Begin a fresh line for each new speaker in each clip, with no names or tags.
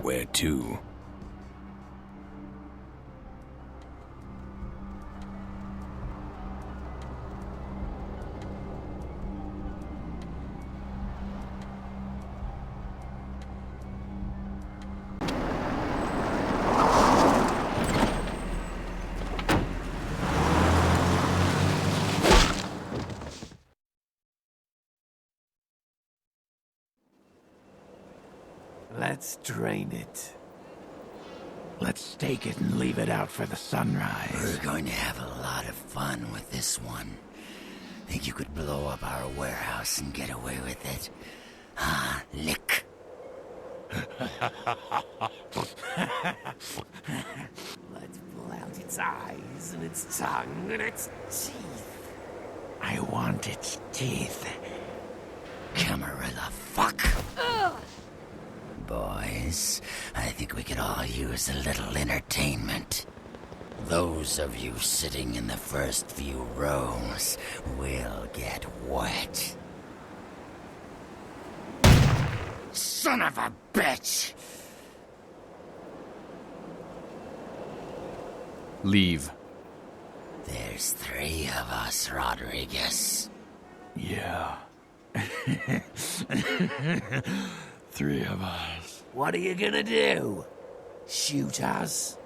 underwear, too.
Let's drain it. Let's stake it and leave it out for the sunrise.
We're going to have a lot of fun with this one. Think you could blow up our warehouse and get away with it? Ah, lick.
Let's pull out its eyes and its tongue and its teeth. I want its teeth.
Camarilla, fuck. Boys, I think we could all use a little entertainment. Those of you sitting in the first few rows will get wet. Son of a bitch!
Leave.
There's 3 of us, Rodriguez.
Yeah. 3 of us. What are you gonna do? Shoot us?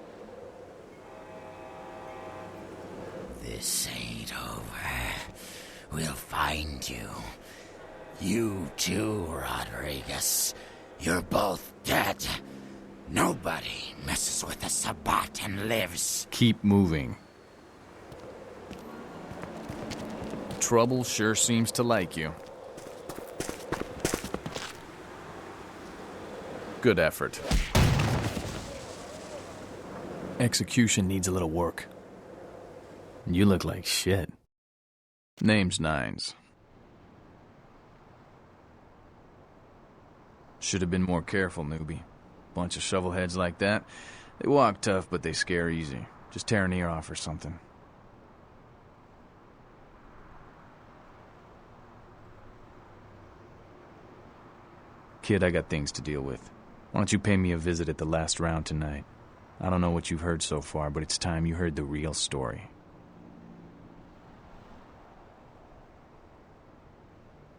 This ain't over. We'll find you. You too, Rodriguez. You're both dead. Nobody messes with a Sabbat and lives.
Keep moving. Trouble sure seems to like you. Good effort. Execution needs a little work. You look like shit. Name's Nines. Should have been more careful, newbie. Bunch of shovelheads like that. They walk tough, but they scare easy. Just tear an ear off or something. Kid, I got things to deal with. Why don't you pay me a visit at the last round tonight? I don't know what you've heard so far, but it's time you heard the real story.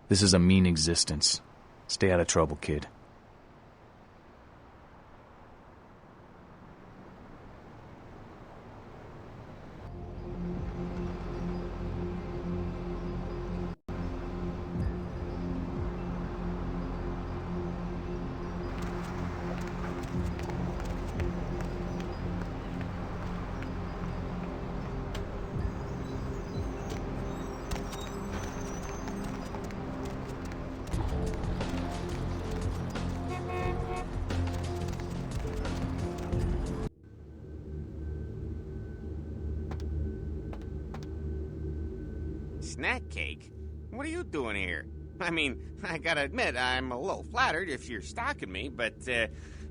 This is a mean existence. Stay out of trouble, kid.
Snack cake? What are you doing here? I mean, I gotta admit, I'm a little flattered if you're stalking me, but,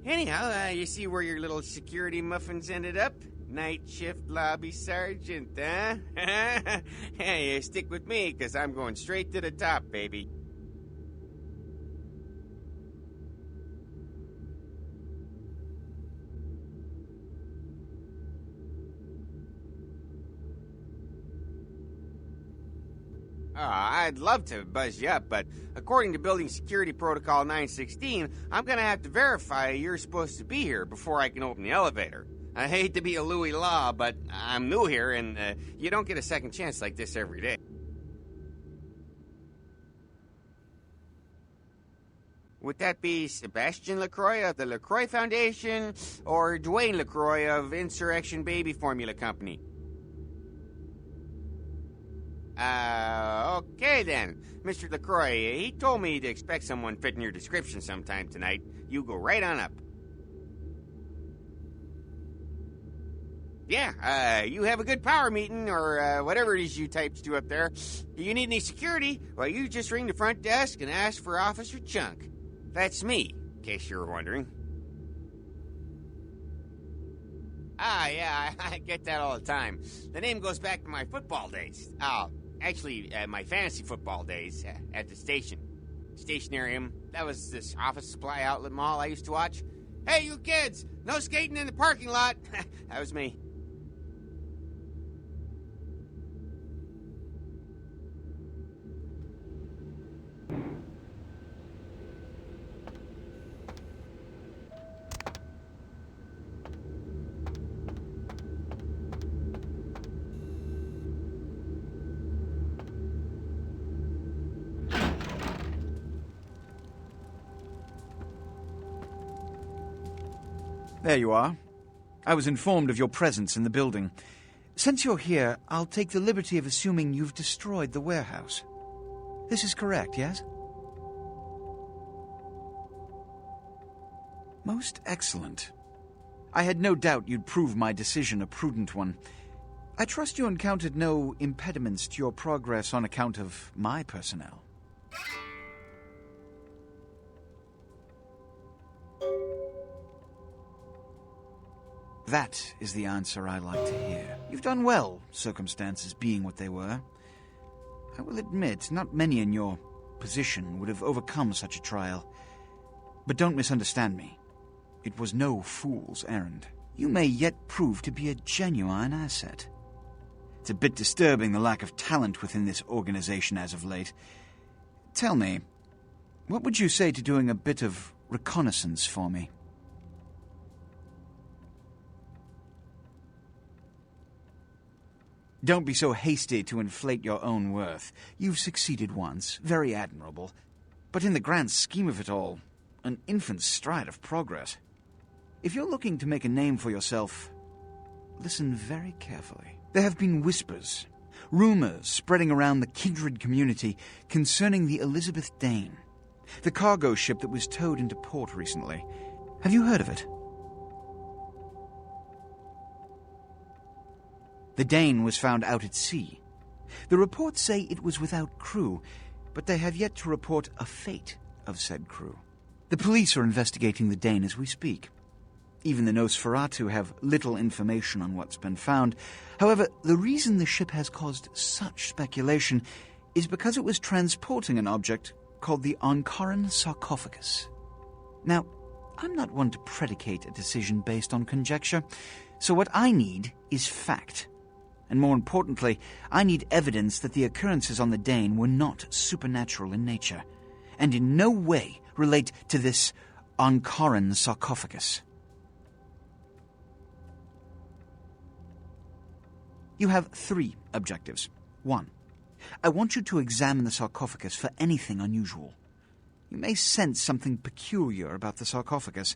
anyhow, you see where your little security muffins ended up? Night shift lobby sergeant, huh? Hey, stick with me, because I'm going straight to the top, baby. I'd love to buzz you up, but according to Building Security Protocol 916, I'm gonna have to verify you're supposed to be here before I can open the elevator. I hate to be a Louis Law, but I'm new here, and you don't get a second chance like this every day. Would that be Sebastian LaCroix of the LaCroix Foundation, or Dwayne LaCroix of Insurrection Baby Formula Company? Okay then. Mr. LaCroix, he told me to expect someone fitting your description sometime tonight. You go right on up. Yeah, you have a good power meeting, or whatever it is you types do up there. You need any security? Well, you just ring the front desk and ask for Officer Chunk. That's me, in case you were wondering. Yeah, I get that all the time. The name goes back to my football days. Actually, my fantasy football days at the station. Stationarium. That was this office supply outlet mall I used to watch. Hey, you kids! No skating in the parking lot! That was me.
There you are. I was informed of your presence in the building. Since you're here, I'll take the liberty of assuming you've destroyed the warehouse. This is correct, yes? Most excellent. I had no doubt you'd prove my decision a prudent one. I trust you encountered no impediments to your progress on account of my personnel. That is the answer I like to hear. You've done well, circumstances being what they were. I will admit, not many in your position would have overcome such a trial. But don't misunderstand me. It was no fool's errand. You may yet prove to be a genuine asset. It's a bit disturbing, the lack of talent within this organization as of late. Tell me, what would you say to doing a bit of reconnaissance for me? Don't be so hasty to inflate your own worth. You've succeeded once, very admirable. But in the grand scheme of it all, an infant stride of progress. If you're looking to make a name for yourself, listen very carefully. There have been whispers, rumors spreading around the kindred community concerning the Elizabeth Dane, the cargo ship that was towed into port recently. Have you heard of it? The Dane was found out at sea. The reports say it was without crew, but they have yet to report a fate of said crew. The police are investigating the Dane as we speak. Even the Nosferatu have little information on what's been found. However, the reason the ship has caused such speculation is because it was transporting an object called the Ankaran sarcophagus. Now, I'm not one to predicate a decision based on conjecture, so what I need is fact. And more importantly, I need evidence that the occurrences on the Dane were not supernatural in nature, and in no way relate to this Ankaran sarcophagus. You have 3 objectives. 1. I want you to examine the sarcophagus for anything unusual. You may sense something peculiar about the sarcophagus.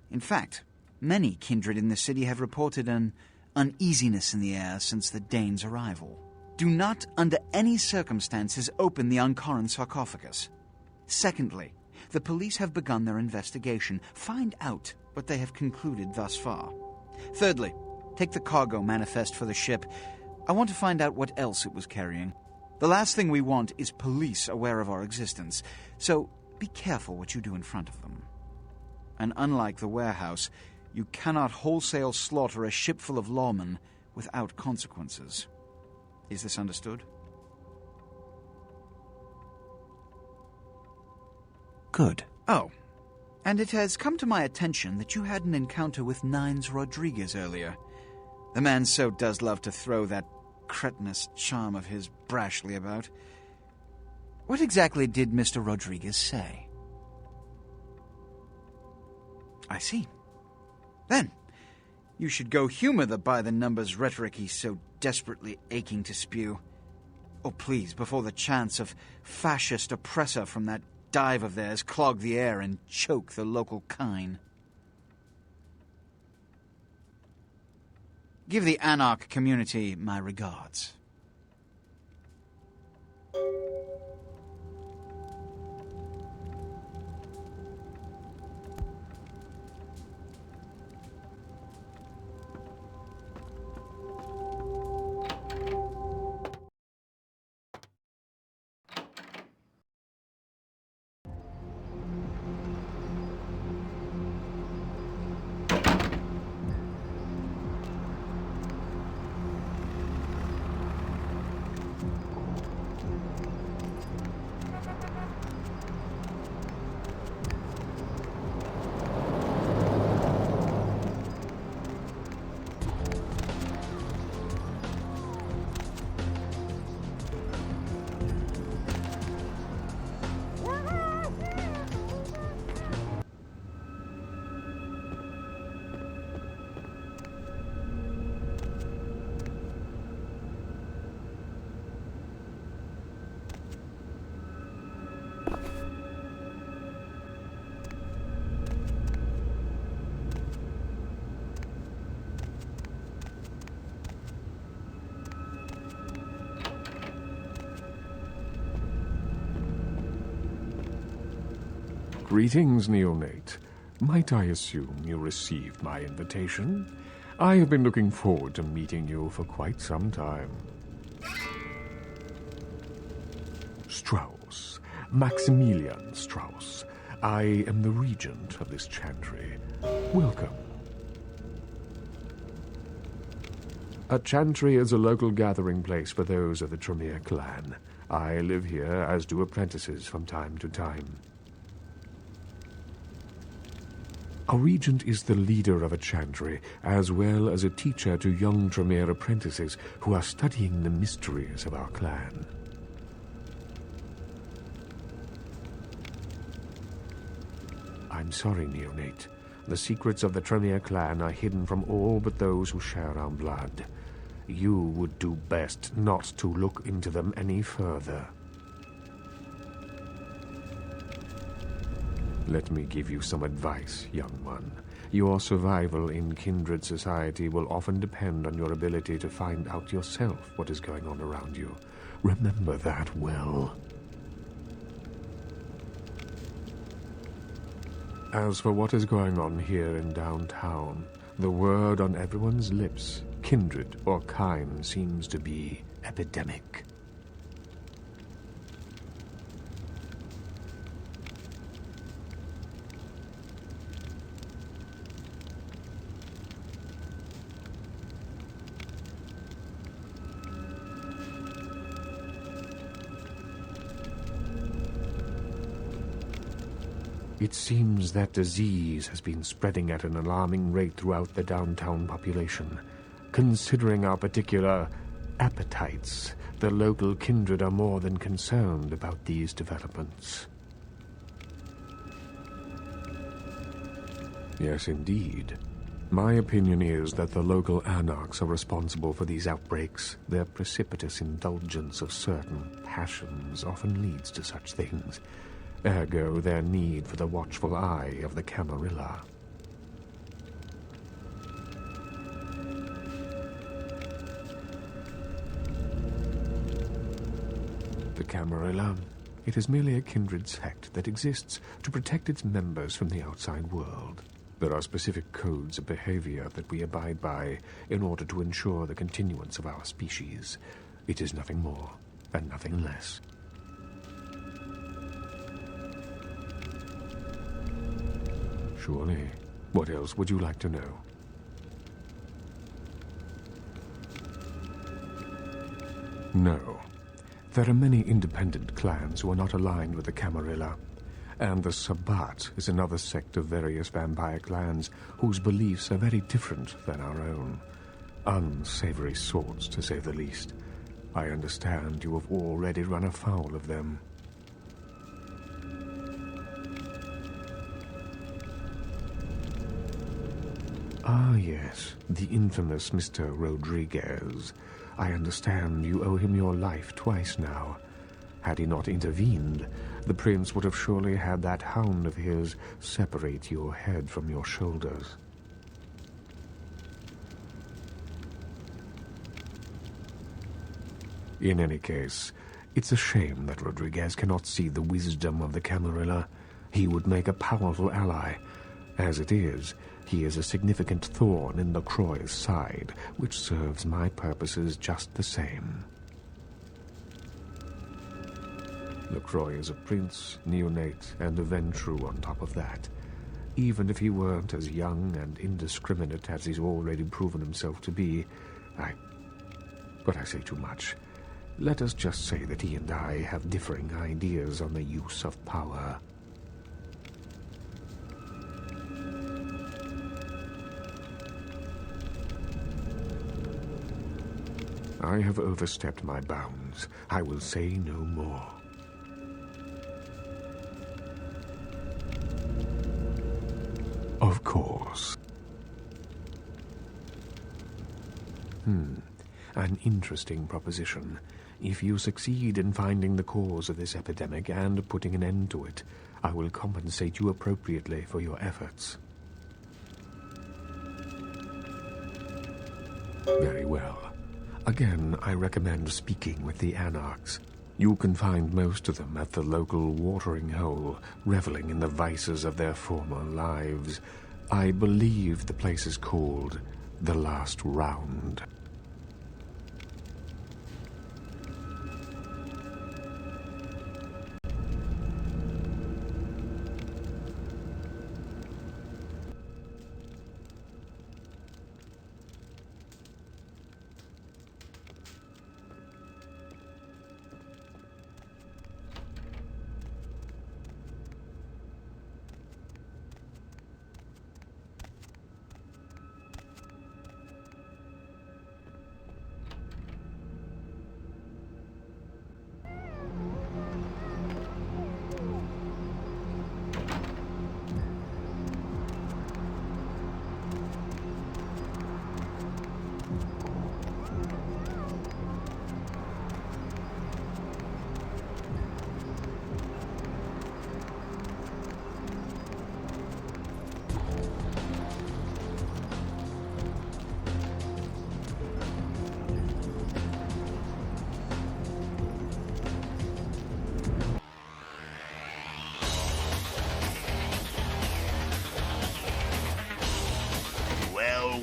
In fact, many kindred in the city have reported an uneasiness in the air since the Dane's arrival. Do not, under any circumstances, open the Ankaran sarcophagus. Secondly, the police have begun their investigation. Find out what they have concluded thus far. Thirdly, take the cargo manifest for the ship. I want to find out what else it was carrying. The last thing we want is police aware of our existence, so be careful what you do in front of them. And unlike the warehouse, you cannot wholesale slaughter a ship full of lawmen without consequences. Is this understood? Good. Oh, and it has come to my attention that you had an encounter with Nines Rodriguez earlier. The man so does love to throw that cretinous charm of his brashly about. What exactly did Mr. Rodriguez say? I see. Then, you should go humor the by-the-numbers rhetoric he's so desperately aching to spew. Oh, please, before the chance of fascist oppressor from that dive of theirs clog the air and choke the local kine. Give the Anarch community my regards.
Greetings, neonate. Might I assume you received my invitation? I have been looking forward to meeting you for quite some time. Strauss. Maximilian Strauss. I am the regent of this chantry. Welcome. A chantry is a local gathering place for those of the Tremere clan. I live here, as do apprentices from time to time. A regent is the leader of a chantry, as well as a teacher to young Tremere apprentices who are studying the mysteries of our clan. I'm sorry, neonate. The secrets of the Tremere clan are hidden from all but those who share our blood. You would do best not to look into them any further. Let me give you some advice, young one. Your survival in kindred society will often depend on your ability to find out yourself what is going on around you. Remember that well. As for what is going on here in downtown, the word on everyone's lips, kindred or kind, seems to be epidemic. It seems that disease has been spreading at an alarming rate throughout the downtown population. Considering our particular appetites, the local kindred are more than concerned about these developments. Yes, indeed. My opinion is that the local anarchs are responsible for these outbreaks. Their precipitous indulgence of certain passions often leads to such things. Ergo, their need for the watchful eye of the Camarilla. The Camarilla? It is merely a kindred sect that exists to protect its members from the outside world. There are specific codes of behavior that we abide by in order to ensure the continuance of our species. It is nothing more and nothing less. Surely. What else would you like to know? No. There are many independent clans who are not aligned with the Camarilla, and the Sabbat is another sect of various vampire clans whose beliefs are very different than our own. Unsavory sorts, to say the least. I understand you have already run afoul of them. Ah, yes, the infamous Mr. Rodriguez. I understand you owe him your life twice now. Had he not intervened, the prince would have surely had that hound of his separate your head from your shoulders. In any case, it's a shame that Rodriguez cannot see the wisdom of the Camarilla. He would make a powerful ally. As it is, he is a significant thorn in LaCroix's side, which serves my purposes just the same. LaCroix is a prince, neonate, and a Ventrue on top of that. Even if he weren't as young and indiscriminate as he's already proven himself to be, But I say too much. Let us just say that he and I have differing ideas on the use of power. I have overstepped my bounds. I will say no more. Of course. An interesting proposition. If you succeed in finding the cause of this epidemic and putting an end to it, I will compensate you appropriately for your efforts. Very well. Again, I recommend speaking with the Anarchs. You can find most of them at the local watering hole, reveling in the vices of their former lives. I believe the place is called The Last Round.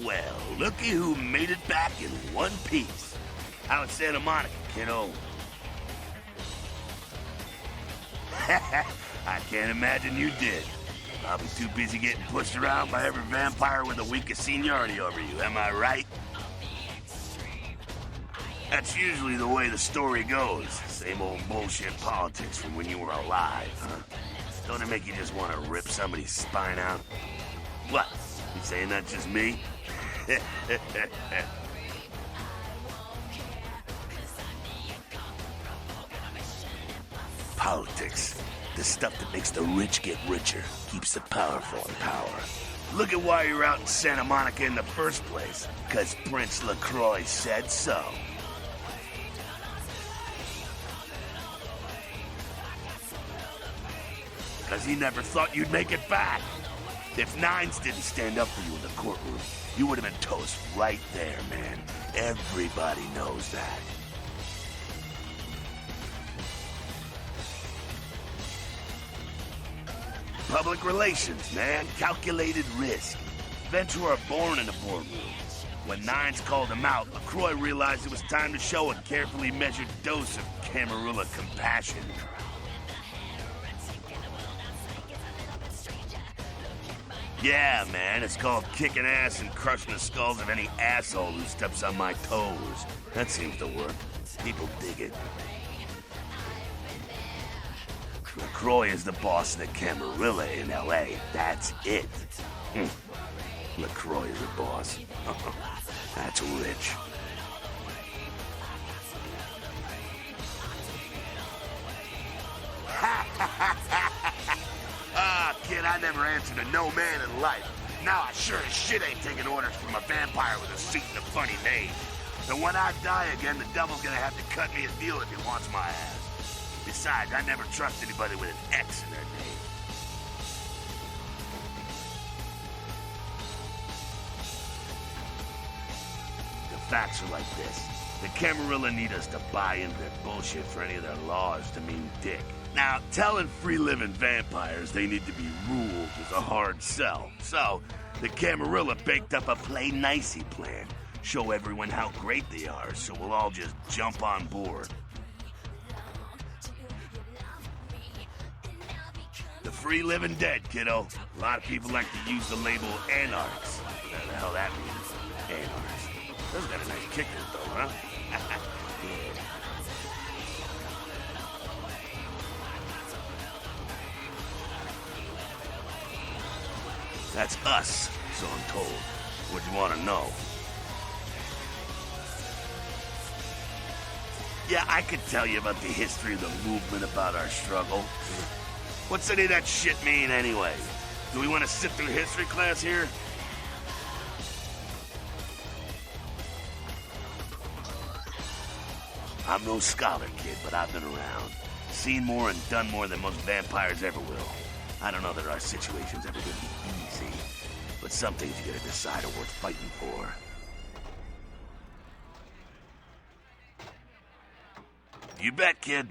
Well, looky who made it back in one piece. How's Santa Monica, kiddo? I can't imagine you did. Probably too busy getting pushed around by every vampire with the weakest seniority over you, am I right? That's usually the way the story goes. Same old bullshit politics from when you were alive, huh? Don't it make you just want to rip somebody's spine out? What? You saying that's just me? Politics. The stuff that makes the rich get richer, keeps the powerful in power. Look at why you're out in Santa Monica in the first place. 'Cause Prince LaCroix said so. Because he never thought you'd make it back. If Nines didn't stand up for you in the courtroom, you would have been toast right there, man. Everybody knows that. Public relations, man. Calculated risk. Ventura born in a boardroom. When Nines called him out, LaCroix realized it was time to show a carefully measured dose of Camarilla compassion. Yeah, man, it's called kicking ass and crushing the skulls of any asshole who steps on my toes. That seems to work. People dig it. LaCroix is the boss of the Camarilla in L.A. That's it. LaCroix is the boss. That's rich. Kid, I never answered to no man in life. Now I sure as shit ain't taking orders from a vampire with a seat and a funny name. So when I die again, the devil's gonna have to cut me a deal if he wants my ass. Besides, I never trust anybody with an X in their name. The facts are like this. The Camarilla need us to buy into their bullshit for any of their laws to mean dick. Now, telling free-living vampires they need to be ruled is a hard sell. So, the Camarilla baked up a play-nicey plan. Show everyone how great they are, so we'll all just jump on board. The free-living dead, kiddo. A lot of people like to use the label anarchs. What the hell that means? Anarchs. Those got a nice kick to it, though, huh? Yeah. That's us, so I'm told. What do you want to know? Yeah, I could tell you about the history of the movement, about our struggle. What's any of that shit mean, anyway? Do we want to sit through history class here? I'm no scholar, kid, but I've been around. Seen more and done more than most vampires ever will. I don't know that our situation's ever gonna be easy, but some things you gotta decide are worth fighting for. You bet, kid.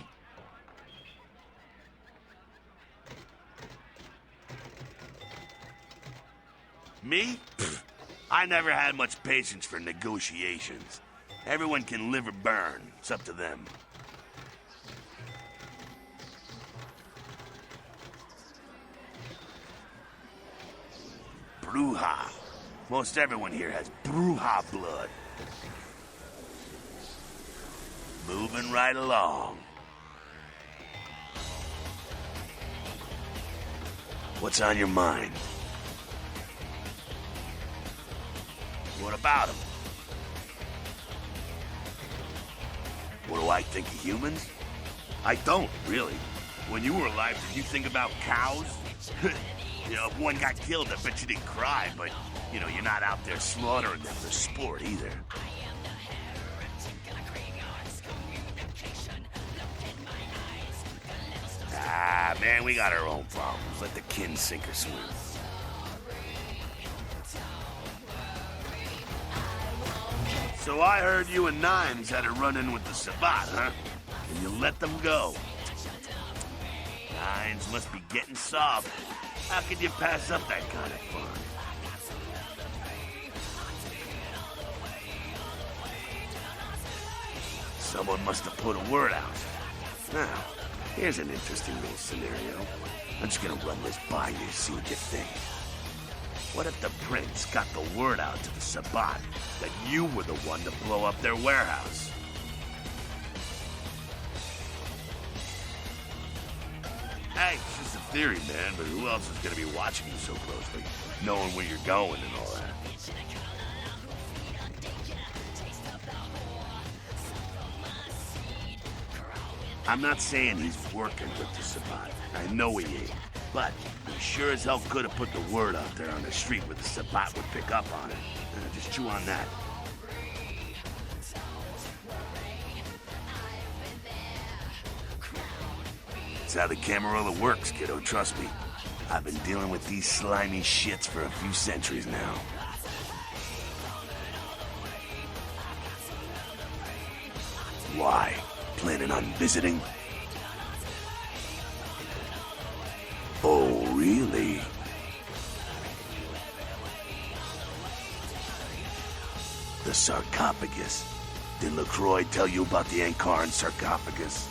Me? Pfft. I never had much patience for negotiations. Everyone can live or burn. It's up to them. Bruja. Most everyone here has Bruja blood. Moving right along. What's on your mind? What about him? What do I think of humans? I don't, really. When you were alive, did you think about cows? You know, if one got killed, I bet you didn't cry, but, you know, you're not out there slaughtering them for sport either. Ah, man, we got our own problems. Let the kin sink or swim. So I heard you and Nimes had a run-in with the Sabbat, huh? And you let them go. Nimes must be getting soft. How could you pass up that kind of fun? Someone must have put a word out. Now, here's an interesting little scenario. I'm just gonna run this by you, see what you think. What if the prince got the word out to the Sabbat that you were the one to blow up their warehouse? Hey, it's just a theory, man, but who else is gonna be watching you so closely, knowing where you're going and all that? I'm not saying he's working with the Sabbat. I know he ain't. But he sure as hell could have put the word out there on the street where the Sabbat would pick up on it. Just chew on that. That's how the Camarilla works, kiddo, trust me. I've been dealing with these slimy shits for a few centuries now. Why? Planning on visiting? Oh, really? The sarcophagus. Did LaCroix tell you about the Ankaran sarcophagus?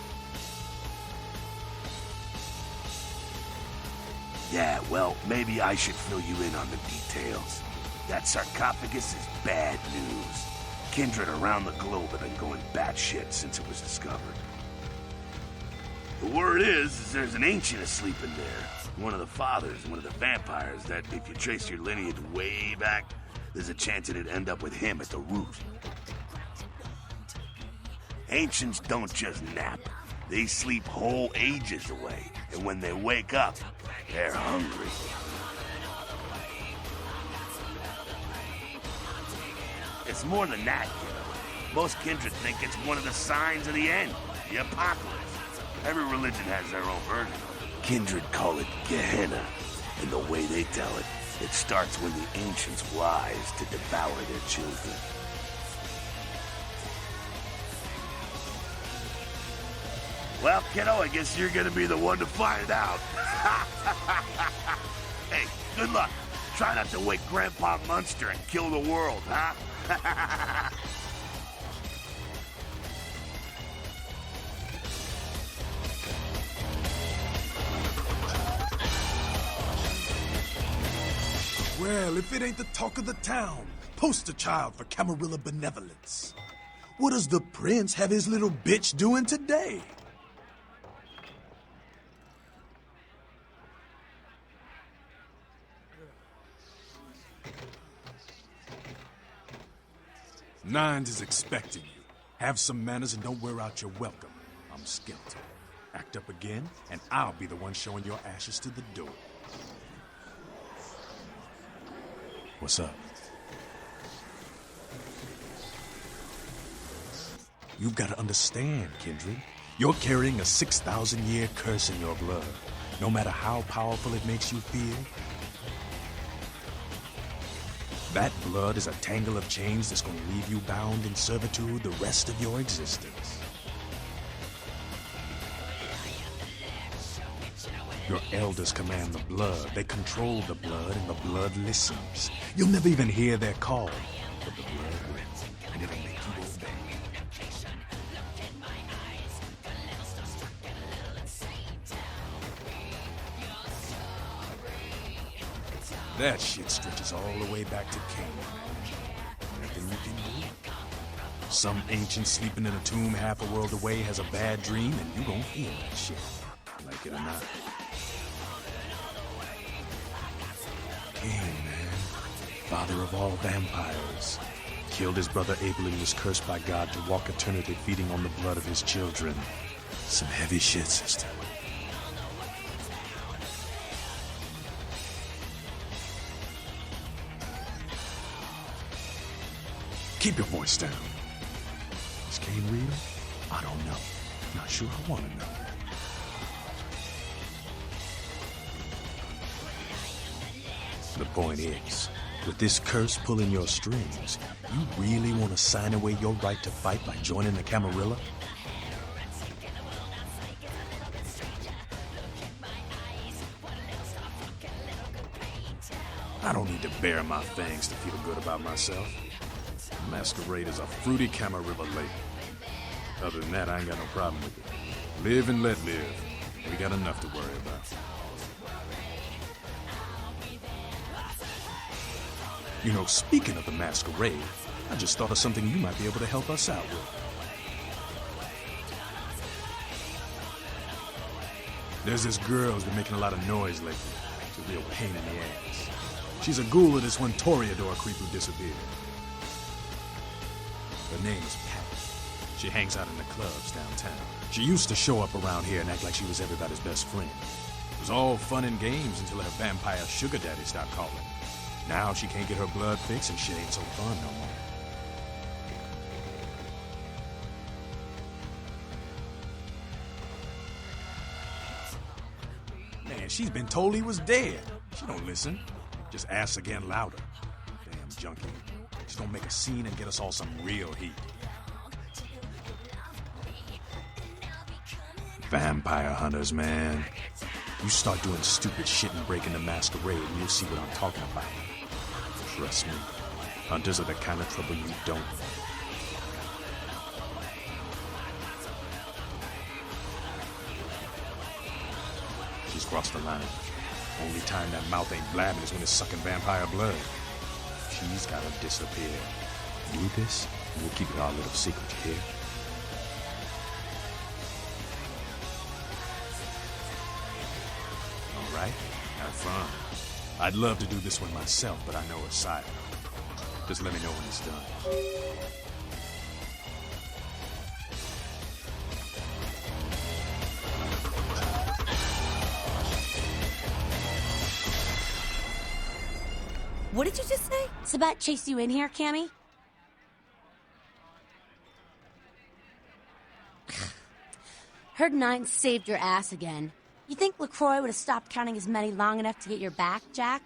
Yeah, well, maybe I should fill you in on the details. That sarcophagus is bad news. Kindred around the globe have been going batshit since it was discovered. The word is there's an ancient asleep in there. One of the fathers, one of the vampires, that if you trace your lineage way back, there's a chance it'd end up with him at the root. Ancients don't just nap. They sleep whole ages away, and when they wake up, they're hungry. It's more than that, kiddo. Most kindred think it's one of the signs of the end, the apocalypse. Every religion has their own version of it. Kindred call it Gehenna, and the way they tell it, it starts when the ancients rise to devour their children. Well, kiddo, I guess you're gonna be the one to find out. Hey, good luck. Try not to wake Grandpa Munster and kill the world, huh?
Well, if it ain't the talk of the town, poster child for Camarilla benevolence. What does the prince have his little bitch doing today? Nines is expecting you. Have some manners and don't wear out your welcome. I'm Skeleton. Act up again, and I'll be the one showing your ashes to the door. What's up? You've got to understand, Kindred. You're carrying a 6,000-year curse in your blood. No matter how powerful it makes you feel, that blood is a tangle of chains that's going to leave you bound in servitude the rest of your existence. Your elders command the blood. They control the blood, and the blood listens. You'll never even hear their call, but the blood will, and it'll make you obey. That shit stretches all the way back to Cain. Nothing you can do. Some ancient sleeping in a tomb half a world away has a bad dream, and you gon' feel that shit, like it or not. Cain, man, father of all vampires, killed his brother Abel and was cursed by God to walk eternity feeding on the blood of his children. Some heavy shit, sister. Keep your voice down. Is Cain real? I don't know. Not sure I want to know. The point is, with this curse pulling your strings, you really want to sign away your right to fight by joining the Camarilla? I don't need to bare my fangs to feel good about myself. Masquerade is a fruity Camarilla lady. Other than that, I ain't got no problem with it. Live and let live. We got enough to worry about. You know, speaking of the Masquerade, I just thought of something you might be able to help us out with. There's this girl who's been making a lot of noise lately. It's a real pain in the ass. She's a ghoul of this one Toreador creep who disappeared. Her name is Pat. She hangs out in the clubs downtown. She used to show up around here and act like she was everybody's best friend. It was all fun and games until her vampire sugar daddy stopped calling. Now she can't get her blood fixed and shit ain't so fun no more. Man, she's been told he was dead. She don't listen. Just asks again louder. Damn junkie. She's gonna make a scene and get us all some real heat. Vampire hunters, man. You start doing stupid shit and breaking the Masquerade and you'll see what I'm talking about. Trust me, hunters are the kind of trouble you don't want. She's crossed the line. Only time that mouth ain't blabbing is when it's sucking vampire blood. She's gotta disappear. Do this, and we'll keep it our little secret, you hear? All right, have fun. I'd love to do this one myself, but I know it's silent. Just let me know when it's done.
What did you just say? Sabat chased you in here, Cammy? Heard Nine saved your ass again. You think LaCroix would have stopped counting his money long enough to get your back, Jack?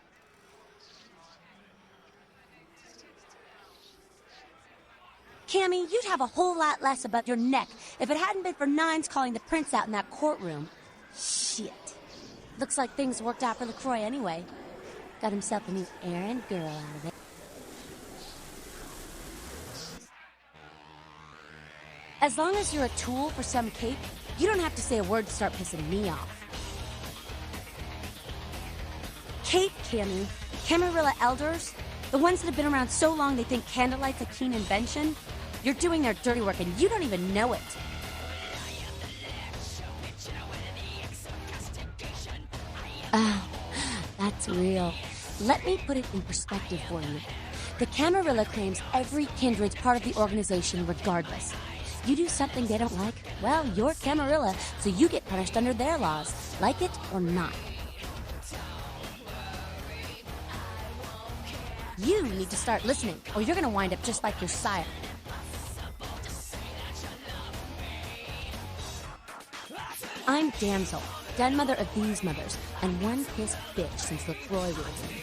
Cammy, you'd have a whole lot less about your neck if it hadn't been for Nines calling the prince out in that courtroom. Shit. Looks like things worked out for LaCroix anyway. Got himself a new errand girl out of it. As long as you're a tool for some cape, you don't have to say a word to start pissing me off. Cape, Cammy. Camarilla elders. The ones that have been around so long they think candlelight's a keen invention. You're doing their dirty work and you don't even know it. Oh, that's real. Let me put it in perspective for you. The Camarilla claims every kindred's part of the organization regardless. You do something they don't like, well, you're Camarilla, so you get punished under their laws, like it or not. You need to start listening, or you're gonna wind up just like your sire. I'm Damsel, den mother of these mothers, and one pissed bitch since LaCroix ruled me.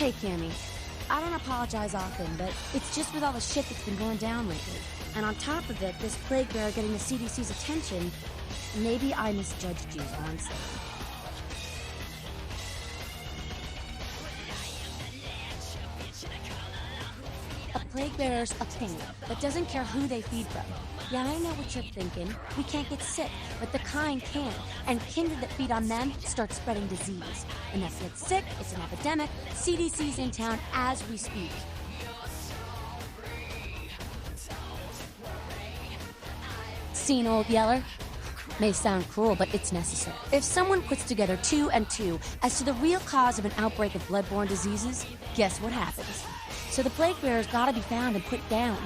Hey, Cammy. I don't apologize often, but it's just with all the shit that's been going down lately. And on top of it, this plague bearer getting the CDC's attention, maybe I misjudged you, all I'm saying. A plague bearer's a pain, but doesn't care who they feed from. Yeah, I know what you're thinking. We can't get sick, but the kind can. And kindred that feed on them start spreading disease. And if you get sick, it's an epidemic. CDC's in town as we speak. Seen Old Yeller? May sound cruel, but it's necessary. If someone puts together 2 and 2 as to the real cause of an outbreak of bloodborne diseases, guess what happens? So the plague bearer's gotta be found and put down.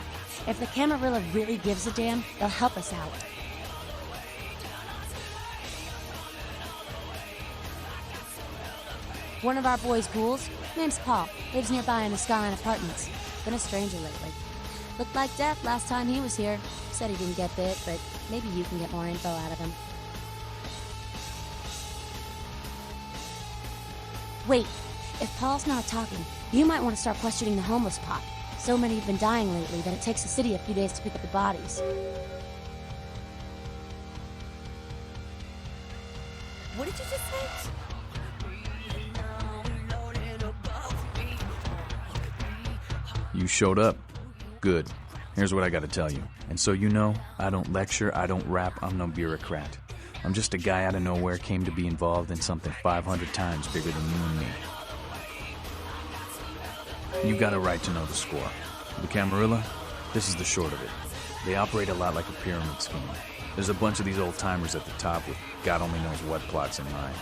If the Camarilla really gives a damn, they'll help us out. One of our boys' ghouls, name's Paul, lives nearby in the Skyline Apartments. Been a stranger lately. Looked like death last time he was here. Said he didn't get bit, but maybe you can get more info out of him. Wait, if Paul's not talking, you might want to start questioning the homeless pot. So many have been dying lately that it takes the city a few days to pick up the bodies.
What did you just say?
You showed up. Good. Here's what I gotta tell you. And so you know, I don't lecture, I don't rap, I'm no bureaucrat. I'm just a guy out of nowhere came to be involved in something 500 times bigger than you and me. You got a right to know the score. The Camarilla, this is the short of it. They operate a lot like a pyramid scheme. There's a bunch of these old-timers at the top with God only knows what plots in mind.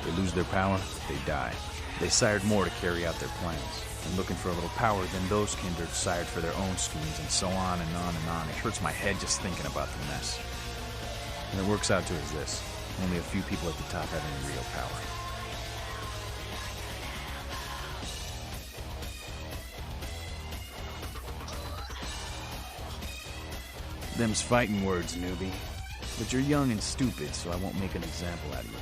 They lose their power, they die. They sired more to carry out their plans. And looking for a little power, then those kindred sired for their own schemes, and so on and on and on. It hurts my head just thinking about the mess. And it works out to is this. Only a few people at the top have any real power. Them's fighting words, newbie. But you're young and stupid, so I won't make an example out of you.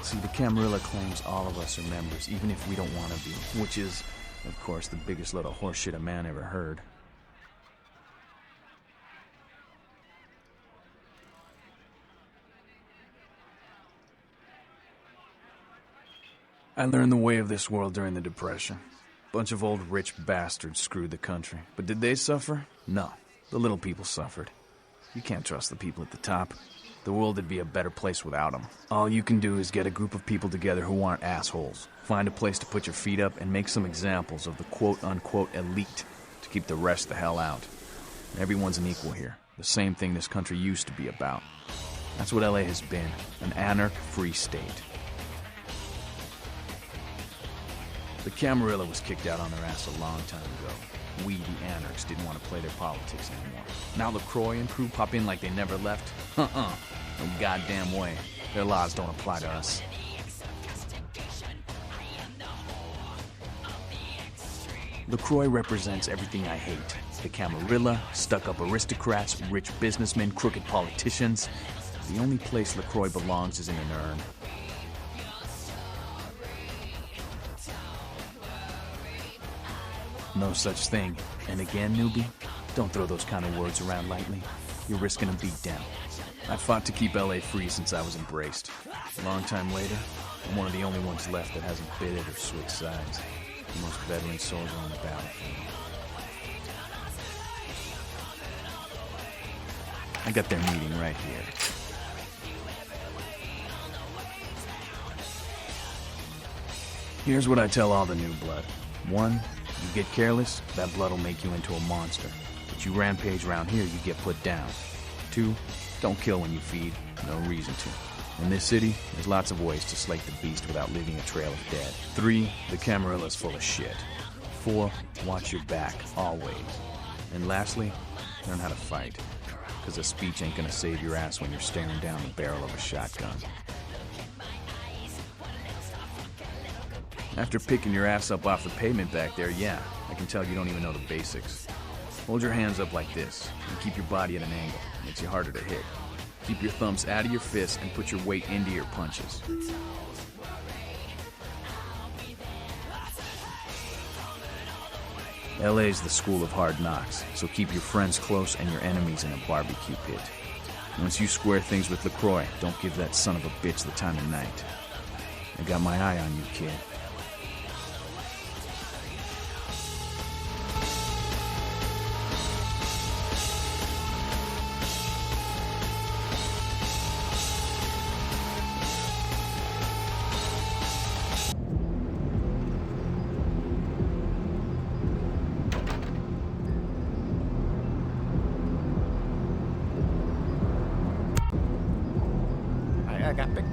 See, the Camarilla claims all of us are members, even if we don't want to be, which is, of course, the biggest load of horseshit a man ever heard. I learned the way of this world during the Depression. Bunch of old rich bastards screwed the country. But did they suffer? No. The little people suffered. You can't trust the people at the top. The world would be a better place without them. All you can do is get a group of people together who aren't assholes. Find a place to put your feet up and make some examples of the quote-unquote elite to keep the rest the hell out. Everyone's an equal here. The same thing this country used to be about. That's what LA has been. An anarch-free state. The Camarilla was kicked out on their ass a long time ago. We, the anarchs, didn't want to play their politics anymore. Now LaCroix and crew pop in like they never left? No goddamn way. Their laws don't apply to us. LaCroix represents everything I hate. The Camarilla, stuck-up aristocrats, rich businessmen, crooked politicians. The only place LaCroix belongs is in an urn. No such thing. And again, newbie, don't throw those kind of words around lightly. You're risking a beatdown. I fought to keep LA free since I was embraced. A long time later, I'm one of the only ones left that hasn't bid it or switched sides. The most veteran soldier on the battlefield. I got their meeting right here. Here's what I tell all the new blood. 1, you get careless, that blood will make you into a monster. But you rampage around here, you get put down. 2, don't kill when you feed. No reason to. In this city, there's lots of ways to slake the beast without leaving a trail of dead. 3, the Camarilla's full of shit. 4, watch your back, always. And lastly, learn how to fight. Because a speech ain't gonna save your ass when you're staring down the barrel of a shotgun. After picking your ass up off the pavement back there, yeah, I can tell you don't even know the basics. Hold your hands up like this, and keep your body at an angle. Makes you harder to hit. Keep your thumbs out of your fists and put your weight into your punches. LA's the school of hard knocks, so keep your friends close and your enemies in a barbecue pit. Once you square things with LaCroix, don't give that son of a bitch the time of night. I got my eye on you, kid.
I got big.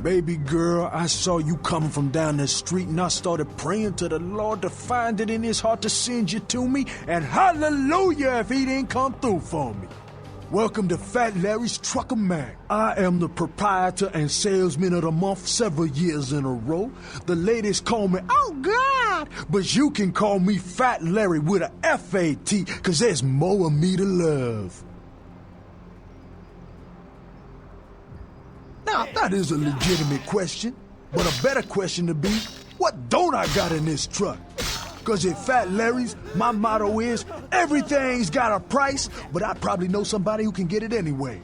Baby girl, I saw you coming from down the street and I started praying to the Lord to find it in his heart to send you to me, and hallelujah if he didn't come through for me. Welcome to Fat Larry's Trucker Mag. I am the proprietor and salesman of the month several years in a row. The ladies call me, oh God, but you can call me Fat Larry with a F-A-T, cause there's more of me to love. Now, that is a legitimate question, but a better question to be, what don't I got in this truck? Cause at Fat Larry's, my motto is, everything's got a price, but I probably know somebody who can get it anyway.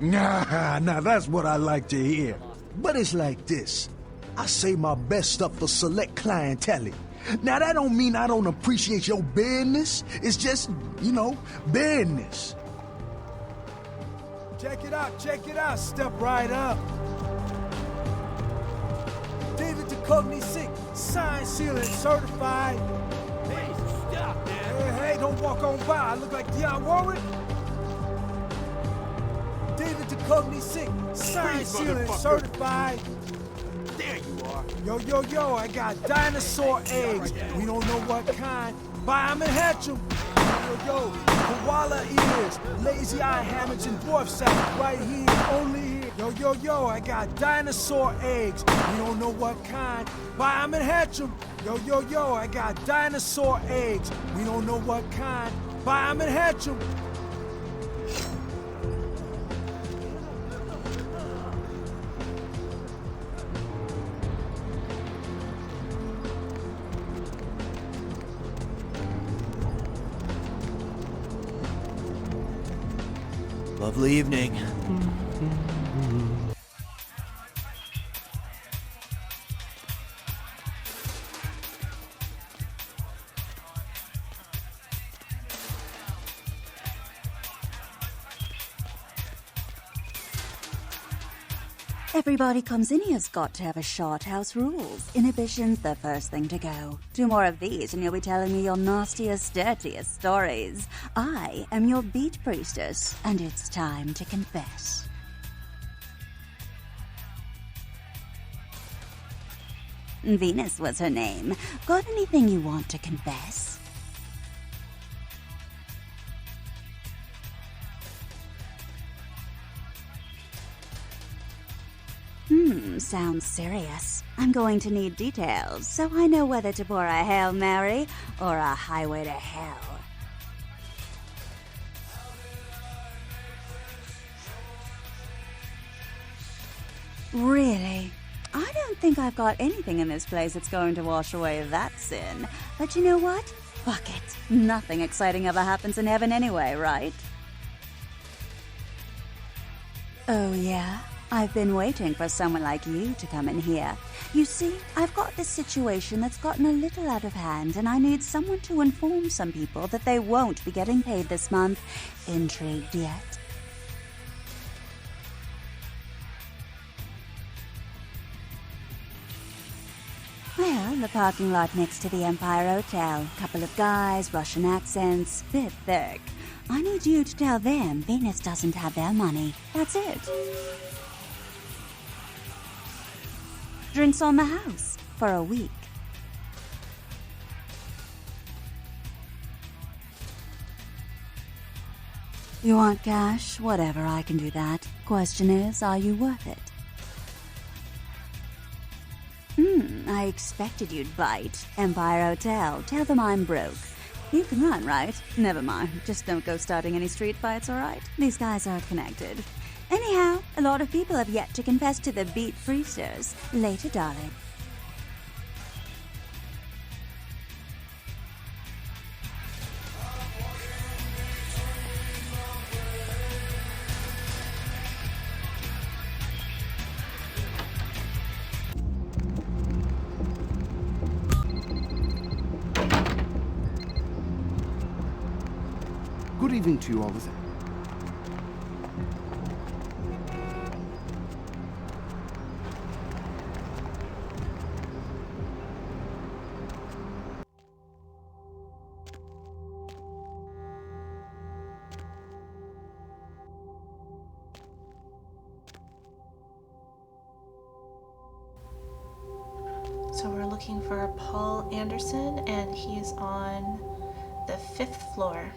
Nah, that's what I like to hear. But it's like this. I save my best stuff for select clientele. Now, that don't mean I don't appreciate your business. It's just, business.
Check it out, step right up. David Duchovny sick, signed, sealed, and certified.
Hey, stop, man.
Hey, don't walk on by, I look like Dionne Warwick. David Duchovny sick, signed, sealed, and certified.
There you are.
Yo, I got dinosaur eggs. We don't know what kind. Buy 'em and hatch 'em. Yo, koala ears, lazy eye hammocks and dwarf sack right here, only here. Yo, I got dinosaur eggs. We don't know what kind. Buy 'em and hatch 'em. Yo, I got dinosaur eggs. We don't know what kind. Buy 'em and hatch 'em.
Lovely evening.
Everybody comes in here's got to have a shot. House rules. Inhibition's the first thing to go. 2 more of these and you'll be telling me your nastiest, dirtiest stories. I am your beat priestess, and it's time to confess. Venus was her name. Got anything you want to confess? Sounds serious. I'm going to need details, so I know whether to pour a Hail Mary or a highway to hell. Really? I don't think I've got anything in this place that's going to wash away that sin. But you know what? Fuck it. Nothing exciting ever happens in heaven anyway, right? Oh, yeah? I've been waiting for someone like you to come in here. You see, I've got this situation that's gotten a little out of hand, and I need someone to inform some people that they won't be getting paid this month. Intrigued yet? Well, the parking lot next to the Empire Hotel. Couple of guys, Russian accents, bit thick. I need you to tell them Venus doesn't have their money. That's it. Drinks on the house for a week. You want cash? Whatever, I can do that. Question is, are you worth it? I expected you'd bite. Empire Hotel. Tell them I'm broke. You can run, right? Never mind. Just don't go starting any street fights, alright? These guys are connected. Anyhow, a lot of people have yet to confess to the Beat Priesters. Later, darling.
Good evening to you all the same.
So we're looking for Paul Anderson, and he's on the 5th floor.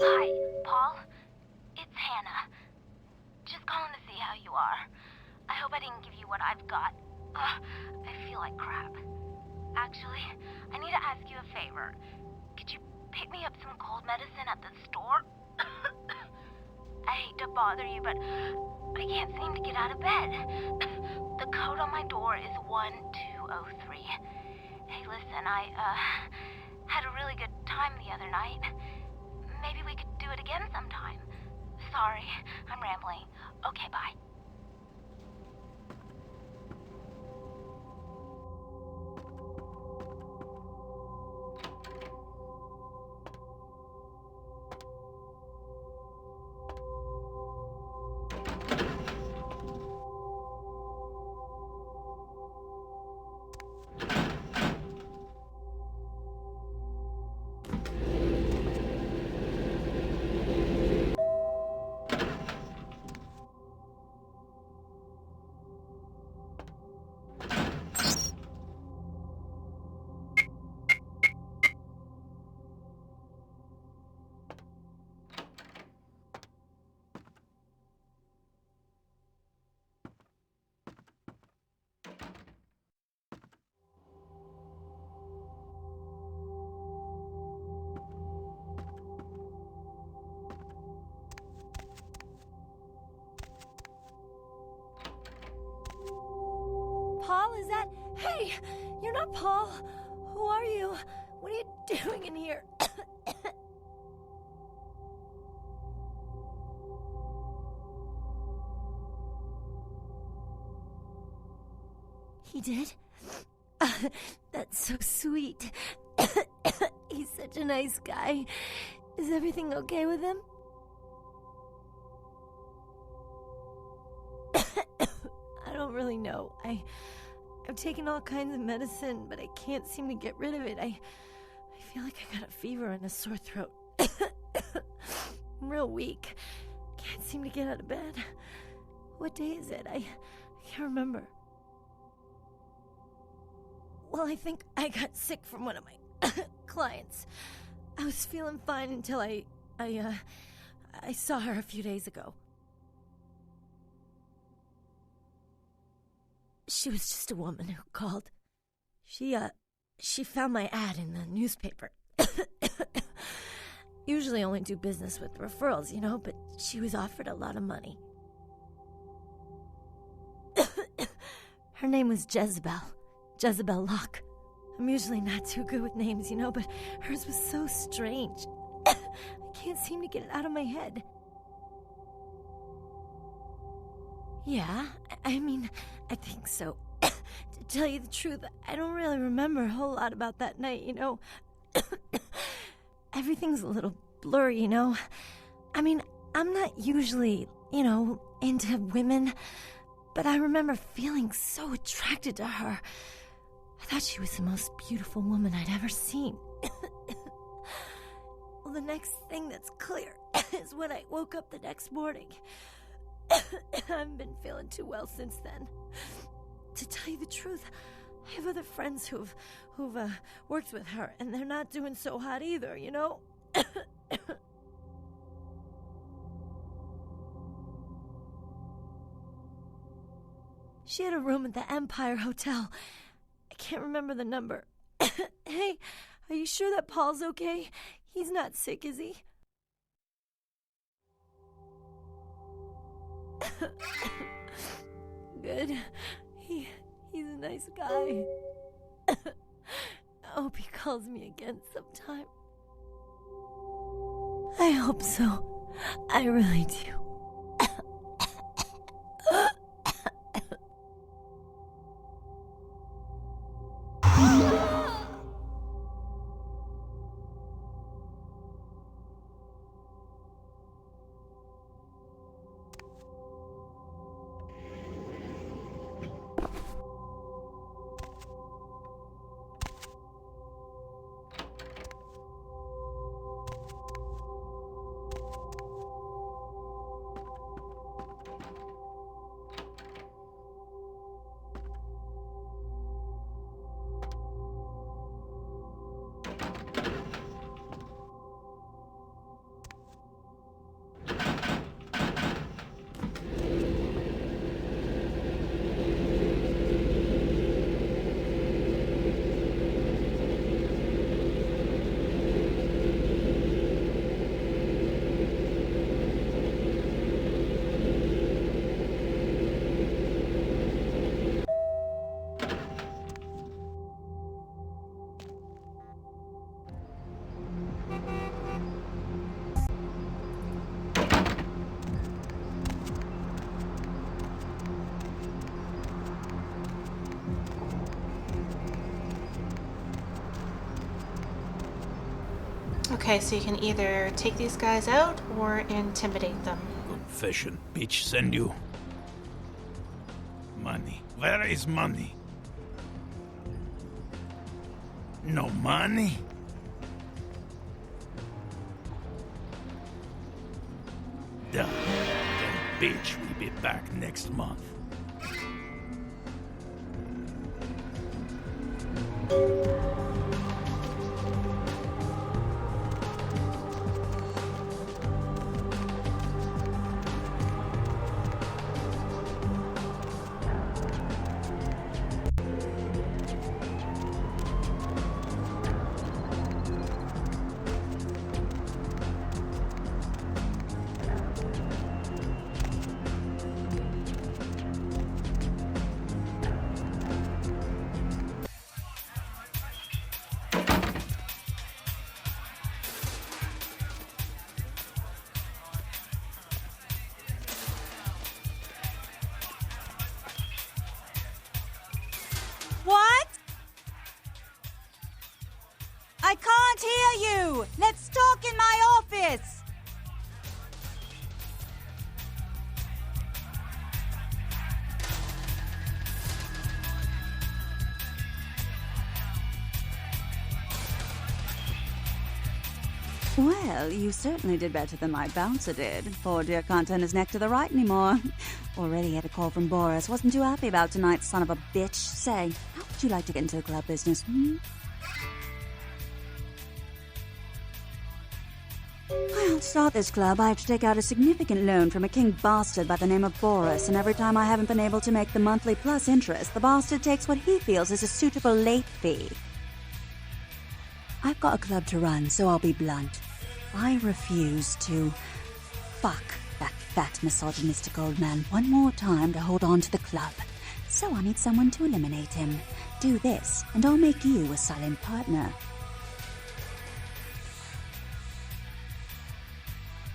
Hi, Paul. It's Hannah. Just calling to see how you are. I hope I didn't give you what I've got. I feel like crap. Actually, I need to ask you a favor. Could you pick me up some cold medicine at the store? I hate to bother you, but I can't seem to get out of bed. The code on my door is 1203. Hey, listen, I had a really good time the other night. Maybe we could do it again sometime. Sorry, I'm rambling. Okay, bye.
Paul, is that... Hey, you're not Paul. Who are you? What are you doing in here? He did? That's so sweet. He's such a nice guy. Is everything okay with him? I don't really know. I've taken all kinds of medicine, but I can't seem to get rid of it. I feel like I got a fever and a sore throat. I'm real weak. Can't seem to get out of bed. What day is it? I can't remember. Well, I think I got sick from one of my clients. I was feeling fine until I saw her a few days ago. She was just a woman who called. She found my ad in the newspaper. Usually only do business with referrals, you know, but she was offered a lot of money. Her name was Jezebel Locke. I'm usually not too good with names, you know, but hers was so strange. I can't seem to get it out of my head. Yeah, I mean, I think so. To tell you the truth, I don't really remember a whole lot about that night, you know. Everything's a little blurry, you know. I mean, I'm not usually, you know, into women, but I remember feeling so attracted to her. I thought she was the most beautiful woman I'd ever seen. Well, the next thing that's clear is when I woke up the next morning. I haven't been feeling too well since then. To tell you the truth, I have other friends who've worked with her, and they're not doing so hot either, you know? She had a room at the Empire Hotel. I can't remember the number. Hey, are you sure that Paul's okay? He's not sick, is he? Good. He's a nice guy. I hope he calls me again sometime. I hope so. I really do.
Okay, so you can either take these guys out or intimidate them.
Confession, bitch, send you. Money. Where is money? No money? Done. Then, bitch, we'll be back next month.
What? I can't hear you! Let's talk in my office!
Well, you certainly did better than my bouncer did. Poor dear can't turn his neck to the right anymore. Already had a call from Boris. Wasn't too happy about tonight's son of a bitch. Say, how would you like to get into the club business, Well, to start this club, I have to take out a significant loan from a king bastard by the name of Boris, and every time I haven't been able to make the monthly plus interest, the bastard takes what he feels is a suitable late fee. I've got a club to run, so I'll be blunt. I refuse to fuck that fat, misogynistic old man one more time to hold on to the club. So I need someone to eliminate him. Do this, and I'll make you a silent partner.